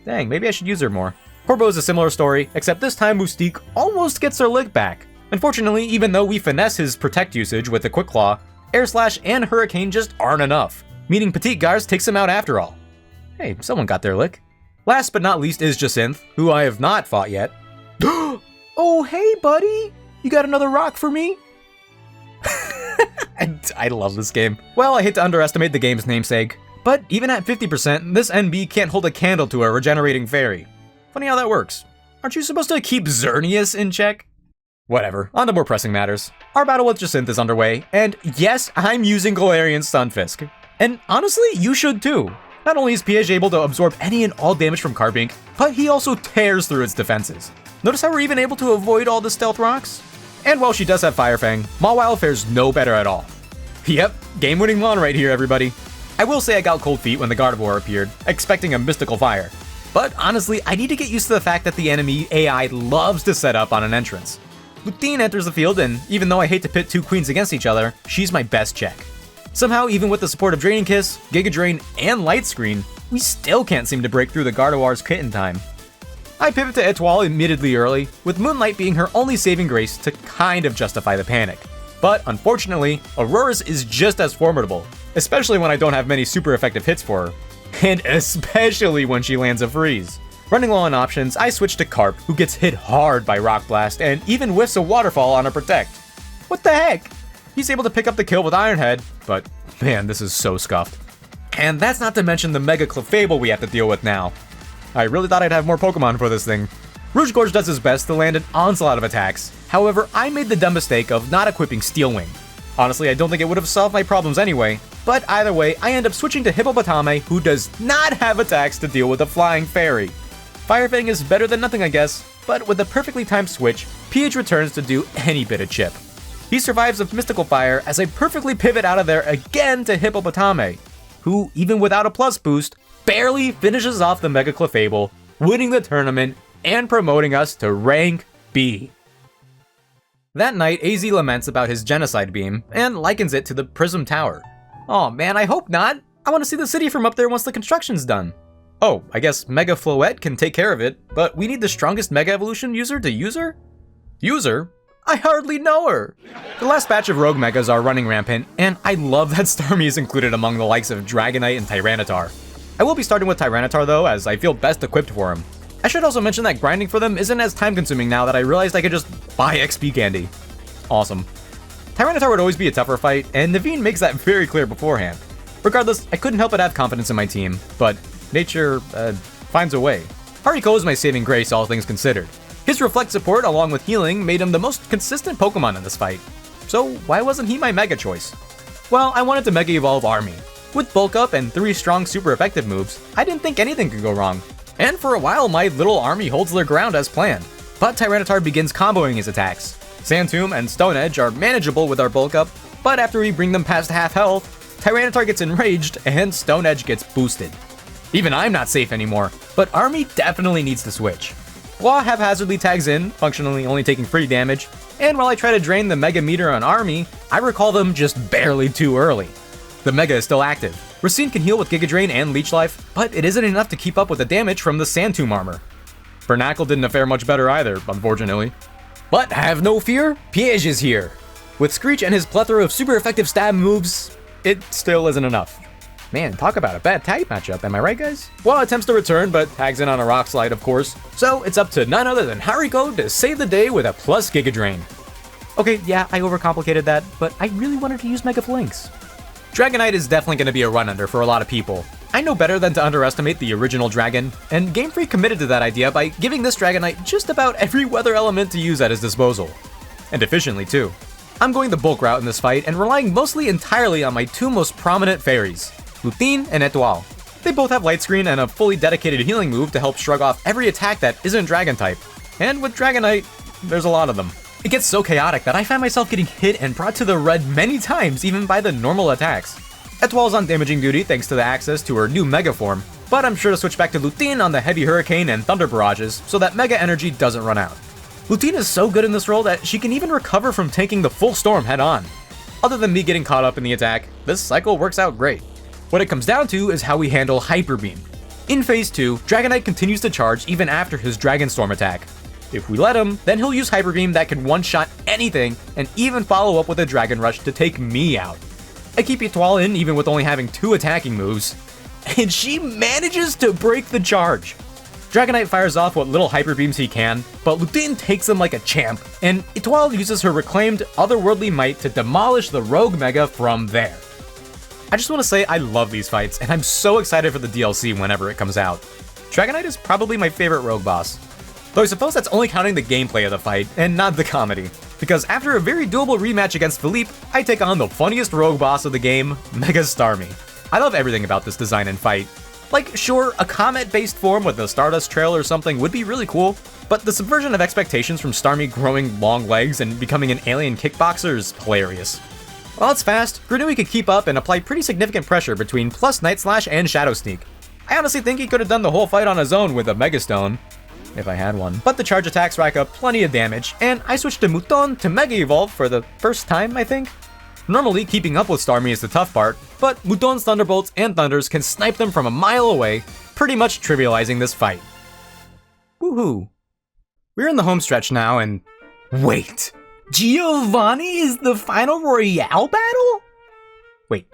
Dang, maybe I should use her more. Corbo is a similar story, except this time Mystique almost gets her lick back. Unfortunately, even though we finesse his Protect usage with the Quick Claw, Air Slash and Hurricane just aren't enough, meaning Petite Gars takes him out after all. Hey, someone got their lick. Last but not least is Jacinth, who I have not fought yet. Oh, hey, buddy! You got another rock for me? I love this game. Well, I hate to underestimate the game's namesake, but even at 50%, this NB can't hold a candle to a regenerating fairy. Funny how that works. Aren't you supposed to keep Xerneas in check? Whatever, on to more pressing matters. Our battle with Jacinth is underway, and yes, I'm using Galarian Stunfisk. And honestly, you should too. Not only is Piège able to absorb any and all damage from Carbink, but he also tears through its defenses. Notice how we're even able to avoid all the stealth rocks? And while she does have Fire Fang, Mawile fares no better at all. Yep, game-winning Mon right here, everybody. I will say I got cold feet when the Gardevoir appeared, expecting a mystical fire. But honestly, I need to get used to the fact that the enemy AI loves to set up on an entrance. Luthien enters the field, and even though I hate to pit two queens against each other, she's my best check. Somehow, even with the support of Draining Kiss, Giga Drain, and Light Screen, we still can't seem to break through the Gardevoir's kit in time. I pivot to Etoile admittedly early, with Moonlight being her only saving grace to kind of justify the panic. But unfortunately, Aurora's is just as formidable, especially when I don't have many super effective hits for her. And especially when she lands a freeze. Running low on options, I switch to Carp, who gets hit hard by Rock Blast and even whiffs a Waterfall on a Protect. What the heck? He's able to pick up the kill with Iron Head, but man, this is so scuffed. And that's not to mention the Mega Clefable we have to deal with now. I really thought I'd have more Pokemon for this thing. Rouge Gorge does his best to land an onslaught of attacks. However, I made the dumb mistake of not equipping Steel Wing. Honestly, I don't think it would have solved my problems anyway, but either way, I end up switching to Hippopotame, who does not have attacks to deal with a flying fairy. Fire Fang is better than nothing, I guess, but with a perfectly timed switch, PH returns to do any bit of chip. He survives with Mystical Fire as I perfectly pivot out of there again to Hippopotame, who, even without a plus boost, barely finishes off the Mega Clefable, winning the tournament and promoting us to rank B. That night, AZ laments about his genocide beam and likens it to the Prism Tower. Aw man, I hope not! I want to see the city from up there once the construction's done. Oh, I guess Mega Floette can take care of it, but we need the strongest Mega Evolution user to use her? User? I hardly know her! The last batch of Rogue Megas are running rampant, and I love that Starmie is included among the likes of Dragonite and Tyranitar. I will be starting with Tyranitar though, as I feel best equipped for him. I should also mention that grinding for them isn't as time consuming now that I realized I could just buy XP candy. Awesome. Tyranitar would always be a tougher fight, and Naveen makes that very clear beforehand. Regardless, I couldn't help but have confidence in my team, but nature, finds a way. Hariko is my saving grace, all things considered. His Reflect support along with healing made him the most consistent Pokemon in this fight. So why wasn't he my Mega choice? Well, I wanted to Mega Evolve Army. With Bulk Up and 3 strong super effective moves, I didn't think anything could go wrong. And for a while, my little army holds their ground as planned. But Tyranitar begins comboing his attacks. Sand Tomb and Stone Edge are manageable with our Bulk Up, but after we bring them past half health, Tyranitar gets enraged and Stone Edge gets boosted. Even I'm not safe anymore, but Army definitely needs to switch. Law haphazardly tags in, functionally only taking free damage, and while I try to drain the Mega Meter on Army, I recall them just barely too early. The Mega is still active. Racine can heal with Giga Drain and Leech Life, but it isn't enough to keep up with the damage from the Sand Tomb armor. Bernacle didn't fare much better either, unfortunately. But have no fear, Piège is here. With Screech and his plethora of super effective stab moves, it still isn't enough. Man, talk about a bad tag matchup, am I right guys? Well, attempts to return, but tags in on a Rock Slide of course, so it's up to none other than Hariko to save the day with a plus Giga Drain. Okay, yeah, I overcomplicated that, but I really wanted to use Mega Flinks. Dragonite is definitely going to be a run-under for a lot of people. I know better than to underestimate the original dragon, and Game Freak committed to that idea by giving this Dragonite just about every weather element to use at his disposal. And efficiently too. I'm going the bulk route in this fight and relying mostly entirely on my 2 most prominent fairies, Luthine and Etoile. They both have Light Screen and a fully dedicated healing move to help shrug off every attack that isn't Dragon type. And with Dragonite, there's a lot of them. It gets so chaotic that I find myself getting hit and brought to the red many times even by the normal attacks. Etoile's on damaging duty thanks to the access to her new Mega form, but I'm sure to switch back to Luthine on the Heavy Hurricane and Thunder Barrages so that Mega energy doesn't run out. Luthine is so good in this role that she can even recover from taking the full storm head on. Other than me getting caught up in the attack, this cycle works out great. What it comes down to is how we handle Hyper Beam. In Phase 2, Dragonite continues to charge even after his Dragon Storm attack. If we let him, then he'll use Hyper Beam that can one-shot anything and even follow up with a Dragon Rush to take me out. I keep Etoile in even with only having 2 attacking moves, and she manages to break the charge. Dragonite fires off what little Hyper Beams he can, but Luthine takes them like a champ, and Etoile uses her reclaimed otherworldly might to demolish the Rogue Mega from there. I just want to say I love these fights, and I'm so excited for the DLC whenever it comes out. Dragonite is probably my favorite rogue boss. Though I suppose that's only counting the gameplay of the fight, and not the comedy. Because after a very doable rematch against Philippe, I take on the funniest rogue boss of the game, Mega Starmie. I love everything about this design and fight. Like, sure, a comet-based form with a Stardust Trail or something would be really cool, but the subversion of expectations from Starmie growing long legs and becoming an alien kickboxer is hilarious. While it's fast, Granui could keep up and apply pretty significant pressure between plus Night Slash and Shadow Sneak. I honestly think he could have done the whole fight on his own with a Mega Stone, if I had one. But the charge attacks rack up plenty of damage, and I switched to Mouton to Mega Evolve for the first time, I think. Normally, keeping up with Starmie is the tough part, but Mouton's Thunderbolts and Thunders can snipe them from a mile away, pretty much trivializing this fight. Woohoo! We're in the home stretch now, and wait! Giovanni is the final Royale battle? Wait,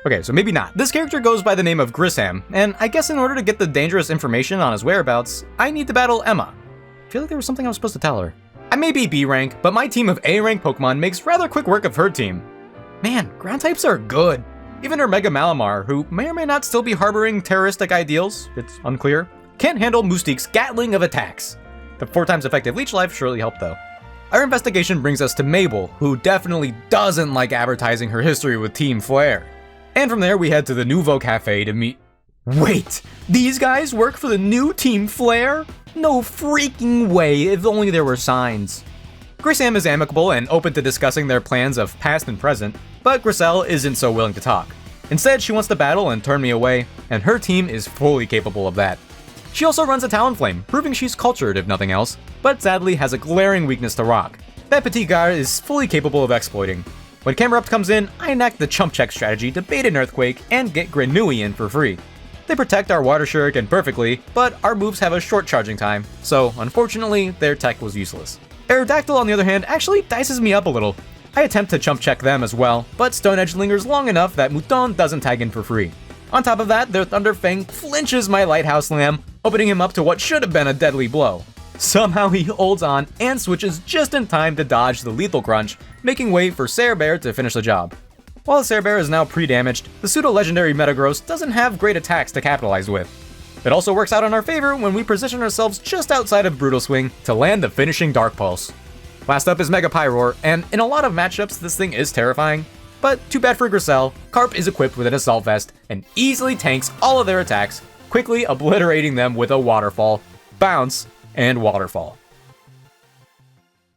okay, so maybe not. This character goes by the name of Grisham, and I guess in order to get the dangerous information on his whereabouts, I need to battle Emma. I feel like there was something I was supposed to tell her. I may be B rank, but my team of A rank Pokemon makes rather quick work of her team. Man, ground types are good. Even her Mega Malamar, who may or may not still be harboring terroristic ideals, it's unclear, can't handle Moustique's Gatling of attacks. The 4 times effective Leech Life surely helped though. Our investigation brings us to Mabel, who definitely doesn't like advertising her history with Team Flare. And from there we head to the Nouveau Cafe to meet... Wait! These guys work for the new Team Flare? No freaking way, if only there were signs. Grisam is amicable and open to discussing their plans of past and present, but Griselle isn't so willing to talk. Instead, she wants to battle and turn me away, and her team is fully capable of that. She also runs a Talonflame, proving she's cultured if nothing else, but sadly has a glaring weakness to rock, that Petit Gare is fully capable of exploiting. When Camerupt comes in, I enact the chump check strategy to bait an Earthquake and get Grenouille in for free. They protect our Water Shuriken perfectly, but our moves have a short charging time, so unfortunately, their tech was useless. Aerodactyl, on the other hand, actually dices me up a little. I attempt to chump check them as well, but Stone Edge lingers long enough that Mouton doesn't tag in for free. On top of that, their Thunderfang flinches my Lighthouse Lamb, opening him up to what should have been a deadly blow. Somehow he holds on and switches just in time to dodge the Lethal Crunch, making way for Cerebear to finish the job. While the Cerebear is now pre-damaged, the pseudo-legendary Metagross doesn't have great attacks to capitalize with. It also works out in our favor when we position ourselves just outside of Brutal Swing to land the finishing Dark Pulse. Last up is Mega Pyroar, and in a lot of matchups this thing is terrifying, but too bad for Griselle, Carp is equipped with an Assault Vest and easily tanks all of their attacks, quickly obliterating them with a Waterfall, Bounce, and Waterfall.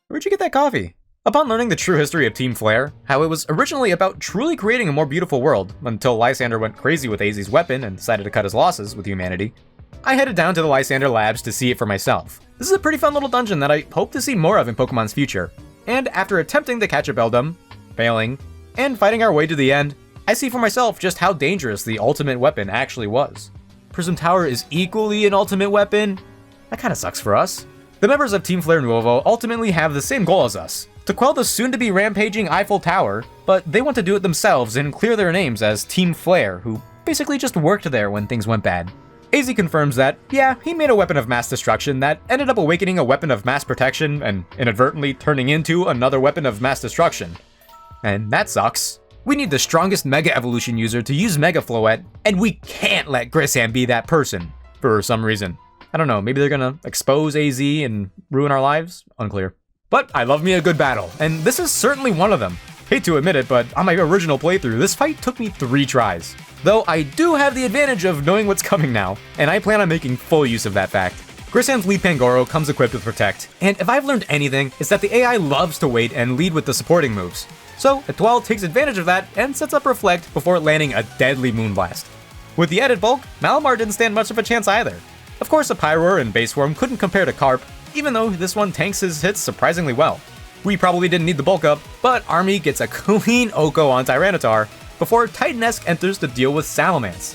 Where'd you get that coffee? Upon learning the true history of Team Flare, how it was originally about truly creating a more beautiful world, until Lysander went crazy with AZ's weapon and decided to cut his losses with humanity, I headed down to the Lysander Labs to see it for myself. This is a pretty fun little dungeon that I hope to see more of in Pokemon's future. And after attempting to catch a Beldum, failing, and fighting our way to the end, I see for myself just how dangerous the ultimate weapon actually was. Prism Tower is equally an ultimate weapon? That kinda sucks for us. The members of Team Flare Nuovo ultimately have the same goal as us, to quell the soon-to-be rampaging Eiffel Tower, but they want to do it themselves and clear their names as Team Flare, who basically just worked there when things went bad. AZ confirms that, yeah, he made a weapon of mass destruction that ended up awakening a weapon of mass protection and inadvertently turning into another weapon of mass destruction. And that sucks. We need the strongest Mega Evolution user to use Mega Floette, and we can't let Grisam be that person, for some reason. I don't know, maybe they're gonna expose AZ and ruin our lives? Unclear. But I love me a good battle, and this is certainly one of them. Hate to admit it, but on my original playthrough, this fight took me 3 tries. Though I do have the advantage of knowing what's coming now, and I plan on making full use of that fact. Grisam's lead Pangoro comes equipped with Protect, and if I've learned anything, it's that the AI loves to wait and lead with the supporting moves. So, Etoile takes advantage of that and sets up Reflect before landing a deadly Moonblast. With the added bulk, Malamar didn't stand much of a chance either. Of course, a Pyroar and Base Form couldn't compare to Carp, even though this one tanks his hits surprisingly well. We probably didn't need the bulk up, but Army gets a clean Oko on Tyranitar before Titanesque enters to deal with Salamence.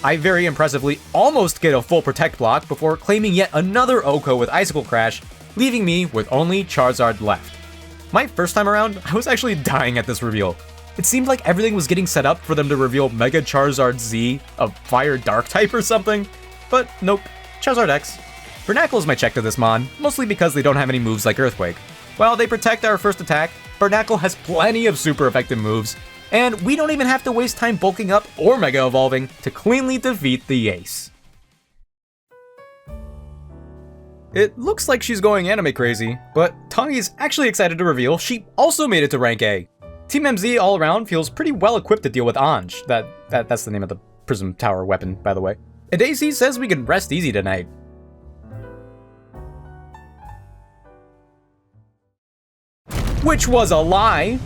I very impressively almost get a full Protect block before claiming yet another Oko with Icicle Crash, leaving me with only Charizard left. My first time around, I was actually dying at this reveal. It seemed like everything was getting set up for them to reveal Mega Charizard Z, a Fire Dark type or something, but nope, Charizard X. Bernacle is my check to this mon, mostly because they don't have any moves like Earthquake. While they protect our first attack, Bernacle has plenty of super effective moves, and we don't even have to waste time bulking up or Mega Evolving to cleanly defeat the ace. It looks like she's going anime crazy, but Tawny's actually excited to reveal she also made it to rank A. Team MZ all around feels pretty well equipped to deal with Ange, that's the name of the Prism Tower weapon, by the way. And AC says we can rest easy tonight. Which was a lie!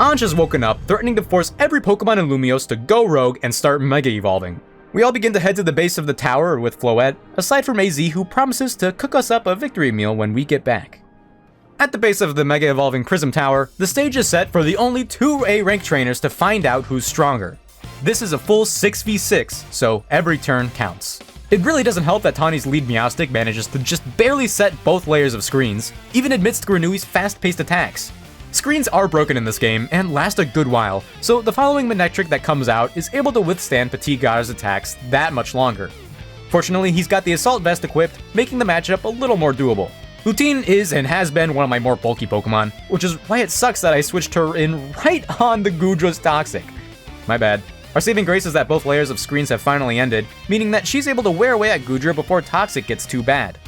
Ange has woken up, threatening to force every Pokemon in Lumiose to go rogue and start Mega Evolving. We all begin to head to the base of the tower with Floette, aside from AZ who promises to cook us up a victory meal when we get back. At the base of the Mega Evolving Prism Tower, the stage is set for the only 2 A-rank trainers to find out who's stronger. This is a full 6v6, so every turn counts. It really doesn't help that Tawny's lead Meowstic manages to just barely set both layers of screens, even amidst Grenouille's fast-paced attacks. Screens are broken in this game and last a good while, so the following Manectric that comes out is able to withstand Petit Gare's attacks that much longer. Fortunately, he's got the Assault Vest equipped, making the matchup a little more doable. Lutine is and has been one of my more bulky Pokemon, which is why it sucks that I switched her in right on the Goodra's Toxic. My bad. Our saving grace is that both layers of screens have finally ended, meaning that she's able to wear away at Goodra before Toxic gets too bad.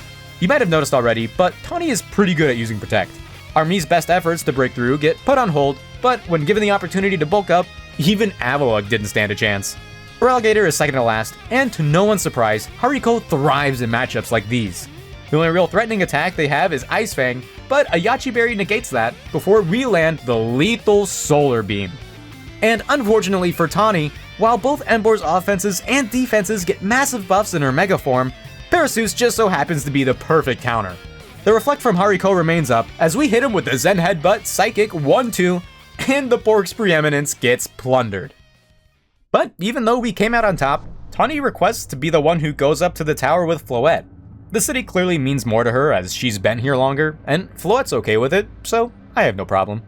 You might have noticed already, but Tawny is pretty good at using Protect. Army's best efforts to break through get put on hold, but when given the opportunity to bulk up, even Avalugg didn't stand a chance. Relegator is second to last, and to no one's surprise, Hariko thrives in matchups like these. The only real threatening attack they have is Ice Fang, but a Yachi Berry negates that before we land the lethal Solar Beam. And unfortunately for Tawny, while both Embor's offenses and defenses get massive buffs in her Mega form, Parasus just so happens to be the perfect counter. The Reflect from Hariko remains up as we hit him with the Zen Headbutt, Psychic 1-2, and the Pork's preeminence gets plundered. But even though we came out on top, Tawny requests to be the one who goes up to the tower with Floette. The city clearly means more to her as she's been here longer, and Floette's okay with it, so I have no problem.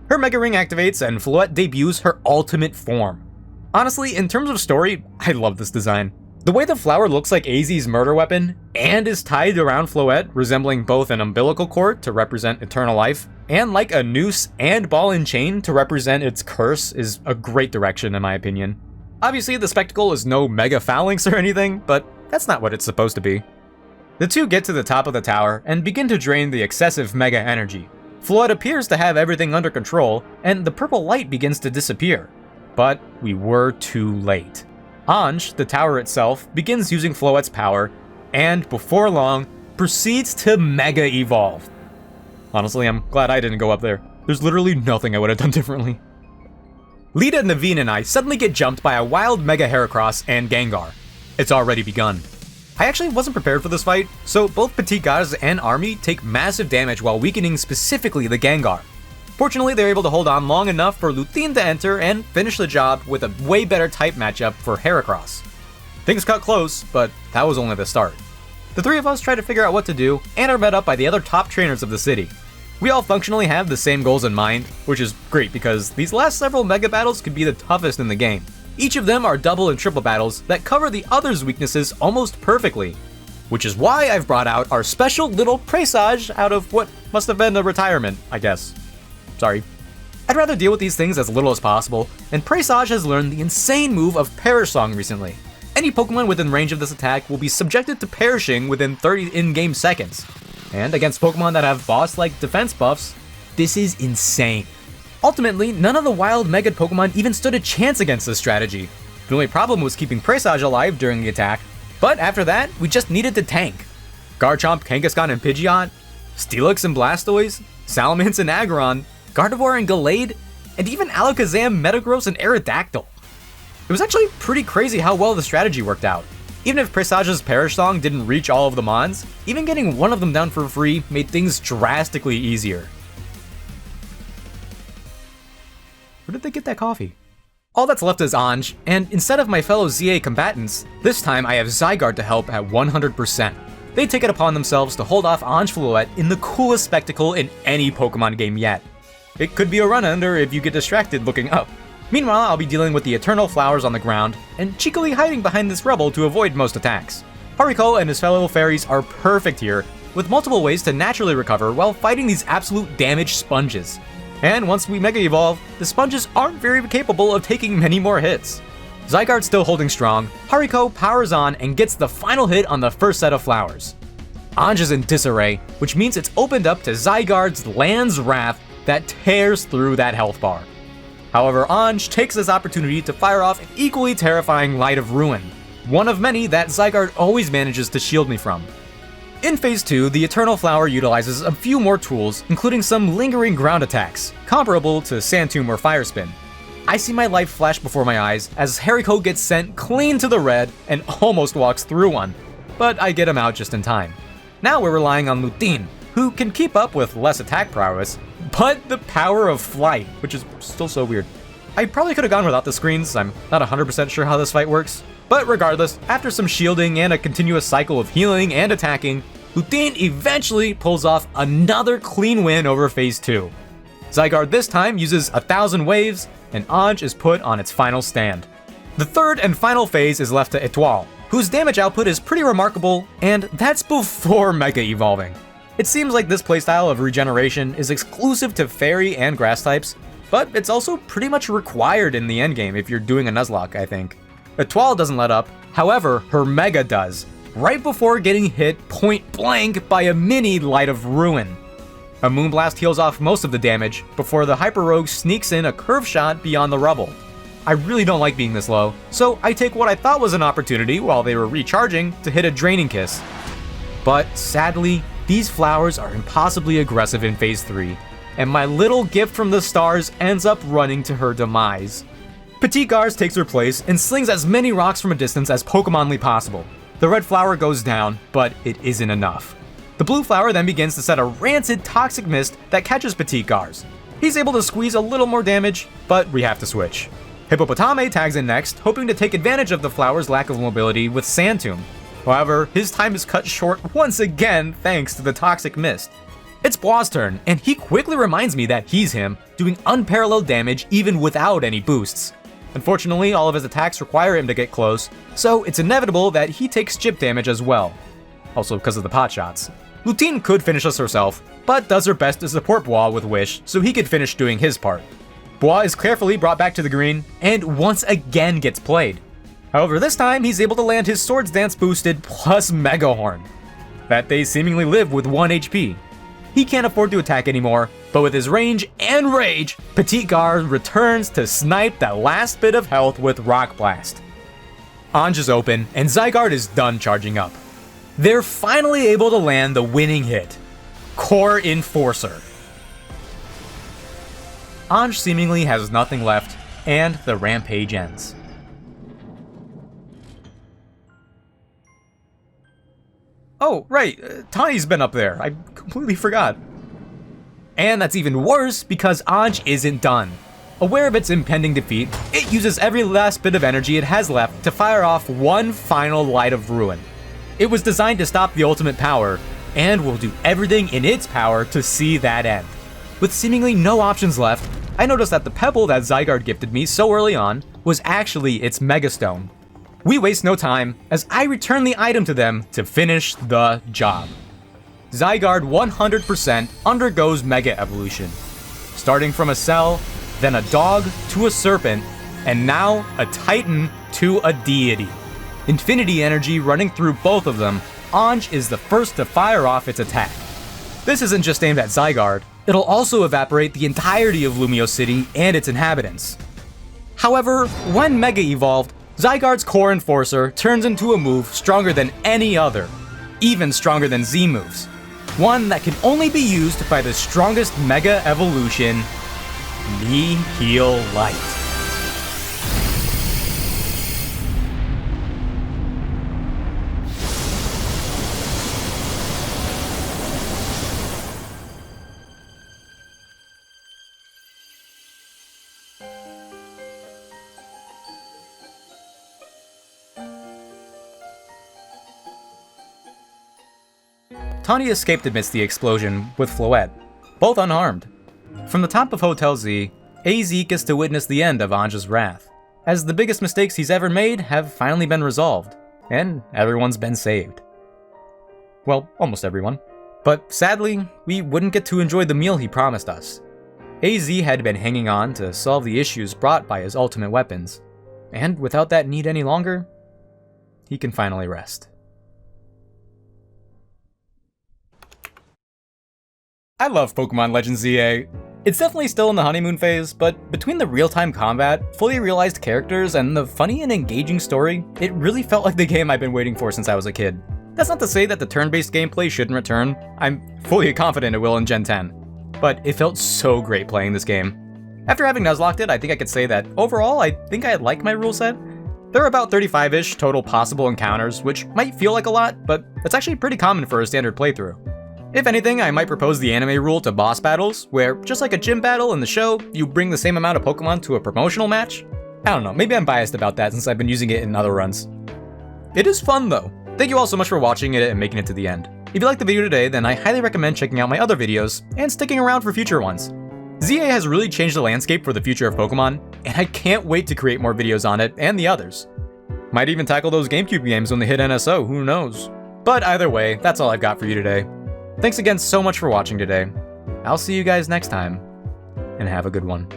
Her Mega Ring activates and Floette debuts her ultimate form. Honestly, in terms of story, I love this design. The way the flower looks like AZ's murder weapon, and is tied around Floette, resembling both an umbilical cord to represent eternal life, and like a noose and ball and chain to represent its curse, is a great direction in my opinion. Obviously, the spectacle is no mega phalanx or anything, but that's not what it's supposed to be. The two get to the top of the tower and begin to drain the excessive mega energy. Floette appears to have everything under control, and the purple light begins to disappear. But we were too late. Ange, the tower itself, begins using Floette's power, and before long, proceeds to Mega Evolve. Honestly, I'm glad I didn't go up there. There's literally nothing I would have done differently. Lita, Naveen, and I suddenly get jumped by a wild Mega Heracross and Gengar. It's already begun. I actually wasn't prepared for this fight, so both Petit Gaz and Army take massive damage while weakening specifically the Gengar. Fortunately, they're able to hold on long enough for Luthien to enter and finish the job with a way better type matchup for Heracross. Things got close, but that was only the start. The three of us try to figure out what to do and are met up by the other top trainers of the city. We all functionally have the same goals in mind, which is great because these last several mega battles could be the toughest in the game. Each of them are double and triple battles that cover the other's weaknesses almost perfectly, which is why I've brought out our special little presage out of what must have been a retirement, I guess. Sorry. I'd rather deal with these things as little as possible, and Presage has learned the insane move of Perish Song recently. Any Pokemon within range of this attack will be subjected to perishing within 30 in-game seconds. And against Pokemon that have boss-like defense buffs, this is insane. Ultimately, none of the wild Mega Pokemon even stood a chance against this strategy. The only problem was keeping Presage alive during the attack, but after that, we just needed to tank. Garchomp, Kangaskhan, and Pidgeot, Steelix and Blastoise, Salamence and Aggron, Gardevoir and Gallade, and even Alakazam, Metagross, and Aerodactyl. It was actually pretty crazy how well the strategy worked out. Even if Presage's Perish Song didn't reach all of the mons, even getting one of them down for free made things drastically easier. Where did they get that coffee? All that's left is Ange, and instead of my fellow ZA combatants, this time I have Zygarde to help at 100%. They take it upon themselves to hold off Ange Floette in the coolest spectacle in any Pokemon game yet. It could be a run-under if you get distracted looking up. Meanwhile, I'll be dealing with the Eternal Flowers on the ground, and cheekily hiding behind this rubble to avoid most attacks. Hariko and his fellow fairies are perfect here, with multiple ways to naturally recover while fighting these absolute damage sponges. And once we Mega Evolve, the sponges aren't very capable of taking many more hits. Zygarde's still holding strong, Hariko powers on and gets the final hit on the first set of flowers. Ange is in disarray, which means it's opened up to Zygarde's Land's Wrath that tears through that health bar. However, Ange takes this opportunity to fire off an equally terrifying Light of Ruin, one of many that Zygarde always manages to shield me from. In Phase 2, the Eternal Flower utilizes a few more tools, including some lingering ground attacks, comparable to Sand Tomb or Fire Spin. I see my life flash before my eyes as Hariko gets sent clean to the red and almost walks through one, but I get him out just in time. Now we're relying on Luthien, who can keep up with less attack prowess, but the power of flight, which is still so weird. I probably could have gone without the screens, I'm not 100% sure how this fight works. But regardless, after some shielding and a continuous cycle of healing and attacking, Luthien eventually pulls off another clean win over Phase 2. Zygarde this time uses 1,000 waves, and Ange is put on its final stand. The third and final phase is left to Etoile, whose damage output is pretty remarkable, and that's before Mega Evolving. It seems like this playstyle of regeneration is exclusive to Fairy and Grass types, but it's also pretty much required in the endgame if you're doing a Nuzlocke, I think. Etoile doesn't let up, however, her Mega does, right before getting hit point blank by a mini Light of Ruin. A Moonblast heals off most of the damage before the Hyper Rogue sneaks in a curve shot beyond the rubble. I really don't like being this low, so I take what I thought was an opportunity while they were recharging to hit a Draining Kiss. But sadly, these flowers are impossibly aggressive in Phase 3, and my little gift from the stars ends up running to her demise. Petite Garz takes her place and slings as many rocks from a distance as Pokemonly possible. The red flower goes down, but it isn't enough. The blue flower then begins to set a rancid toxic mist that catches Petite Garz. He's able to squeeze a little more damage, but we have to switch. Hippopotame tags in next, hoping to take advantage of the flower's lack of mobility with Sand Tomb. However, his time is cut short once again thanks to the toxic mist. It's Bois' turn, and he quickly reminds me that he's him, doing unparalleled damage even without any boosts. Unfortunately, all of his attacks require him to get close, so it's inevitable that he takes chip damage as well. Also because of the pot shots. Lutine could finish us herself, but does her best to support Bois with Wish so he could finish doing his part. Bois is carefully brought back to the green, and once again gets played. However, this time he's able to land his Swords Dance boosted plus Mega Horn. That they seemingly live with 1 HP. He can't afford to attack anymore, but with his range and rage, Petite Garz returns to snipe that last bit of health with Rock Blast. Anj is open, and Zygarde is done charging up. They're finally able to land the winning hit, Core Enforcer. Anj seemingly has nothing left, and the rampage ends. Oh, right, Tawny's been up there. I completely forgot. And that's even worse because Anj isn't done. Aware of its impending defeat, it uses every last bit of energy it has left to fire off one final Light of Ruin. It was designed to stop the ultimate power, and will do everything in its power to see that end. With seemingly no options left, I noticed that the pebble that Zygarde gifted me so early on was actually its Megastone. We waste no time, as I return the item to them to finish the job. Zygarde 100% undergoes Mega Evolution. Starting from a cell, then a dog to a serpent, and now a titan to a deity. Infinity energy running through both of them, Anj is the first to fire off its attack. This isn't just aimed at Zygarde, it'll also evaporate the entirety of Lumiose City and its inhabitants. However, when Mega Evolved, Zygarde's Core Enforcer turns into a move stronger than any other, even stronger than Z moves. One that can only be used by the strongest Mega Evolution, Nihil Light. Tawny escaped amidst the explosion with Floette, both unharmed. From the top of Hotel Z, AZ gets to witness the end of Anj's wrath, as the biggest mistakes he's ever made have finally been resolved, and everyone's been saved. Well, almost everyone. But sadly, we wouldn't get to enjoy the meal he promised us. AZ had been hanging on to solve the issues brought by his ultimate weapons, and without that need any longer, he can finally rest. I love Pokemon Legends ZA. It's definitely still in the honeymoon phase, but between the real-time combat, fully realized characters, and the funny and engaging story, it really felt like the game I've been waiting for since I was a kid. That's not to say that the turn-based gameplay shouldn't return. I'm fully confident it will in Gen 10. But it felt so great playing this game. After having Nuzlocked it, I think I could say that overall, I think I like my rule set. There are about 35-ish total possible encounters, which might feel like a lot, but it's actually pretty common for a standard playthrough. If anything, I might propose the anime rule to boss battles, where, just like a gym battle in the show, you bring the same amount of Pokemon to a promotional match. I don't know, maybe I'm biased about that since I've been using it in other runs. It is fun though. Thank you all so much for watching it and making it to the end. If you liked the video today, then I highly recommend checking out my other videos, and sticking around for future ones. ZA has really changed the landscape for the future of Pokemon, and I can't wait to create more videos on it and the others. Might even tackle those GameCube games when they hit NSO, who knows. But either way, that's all I've got for you today. Thanks again so much for watching today. I'll see you guys next time, and have a good one.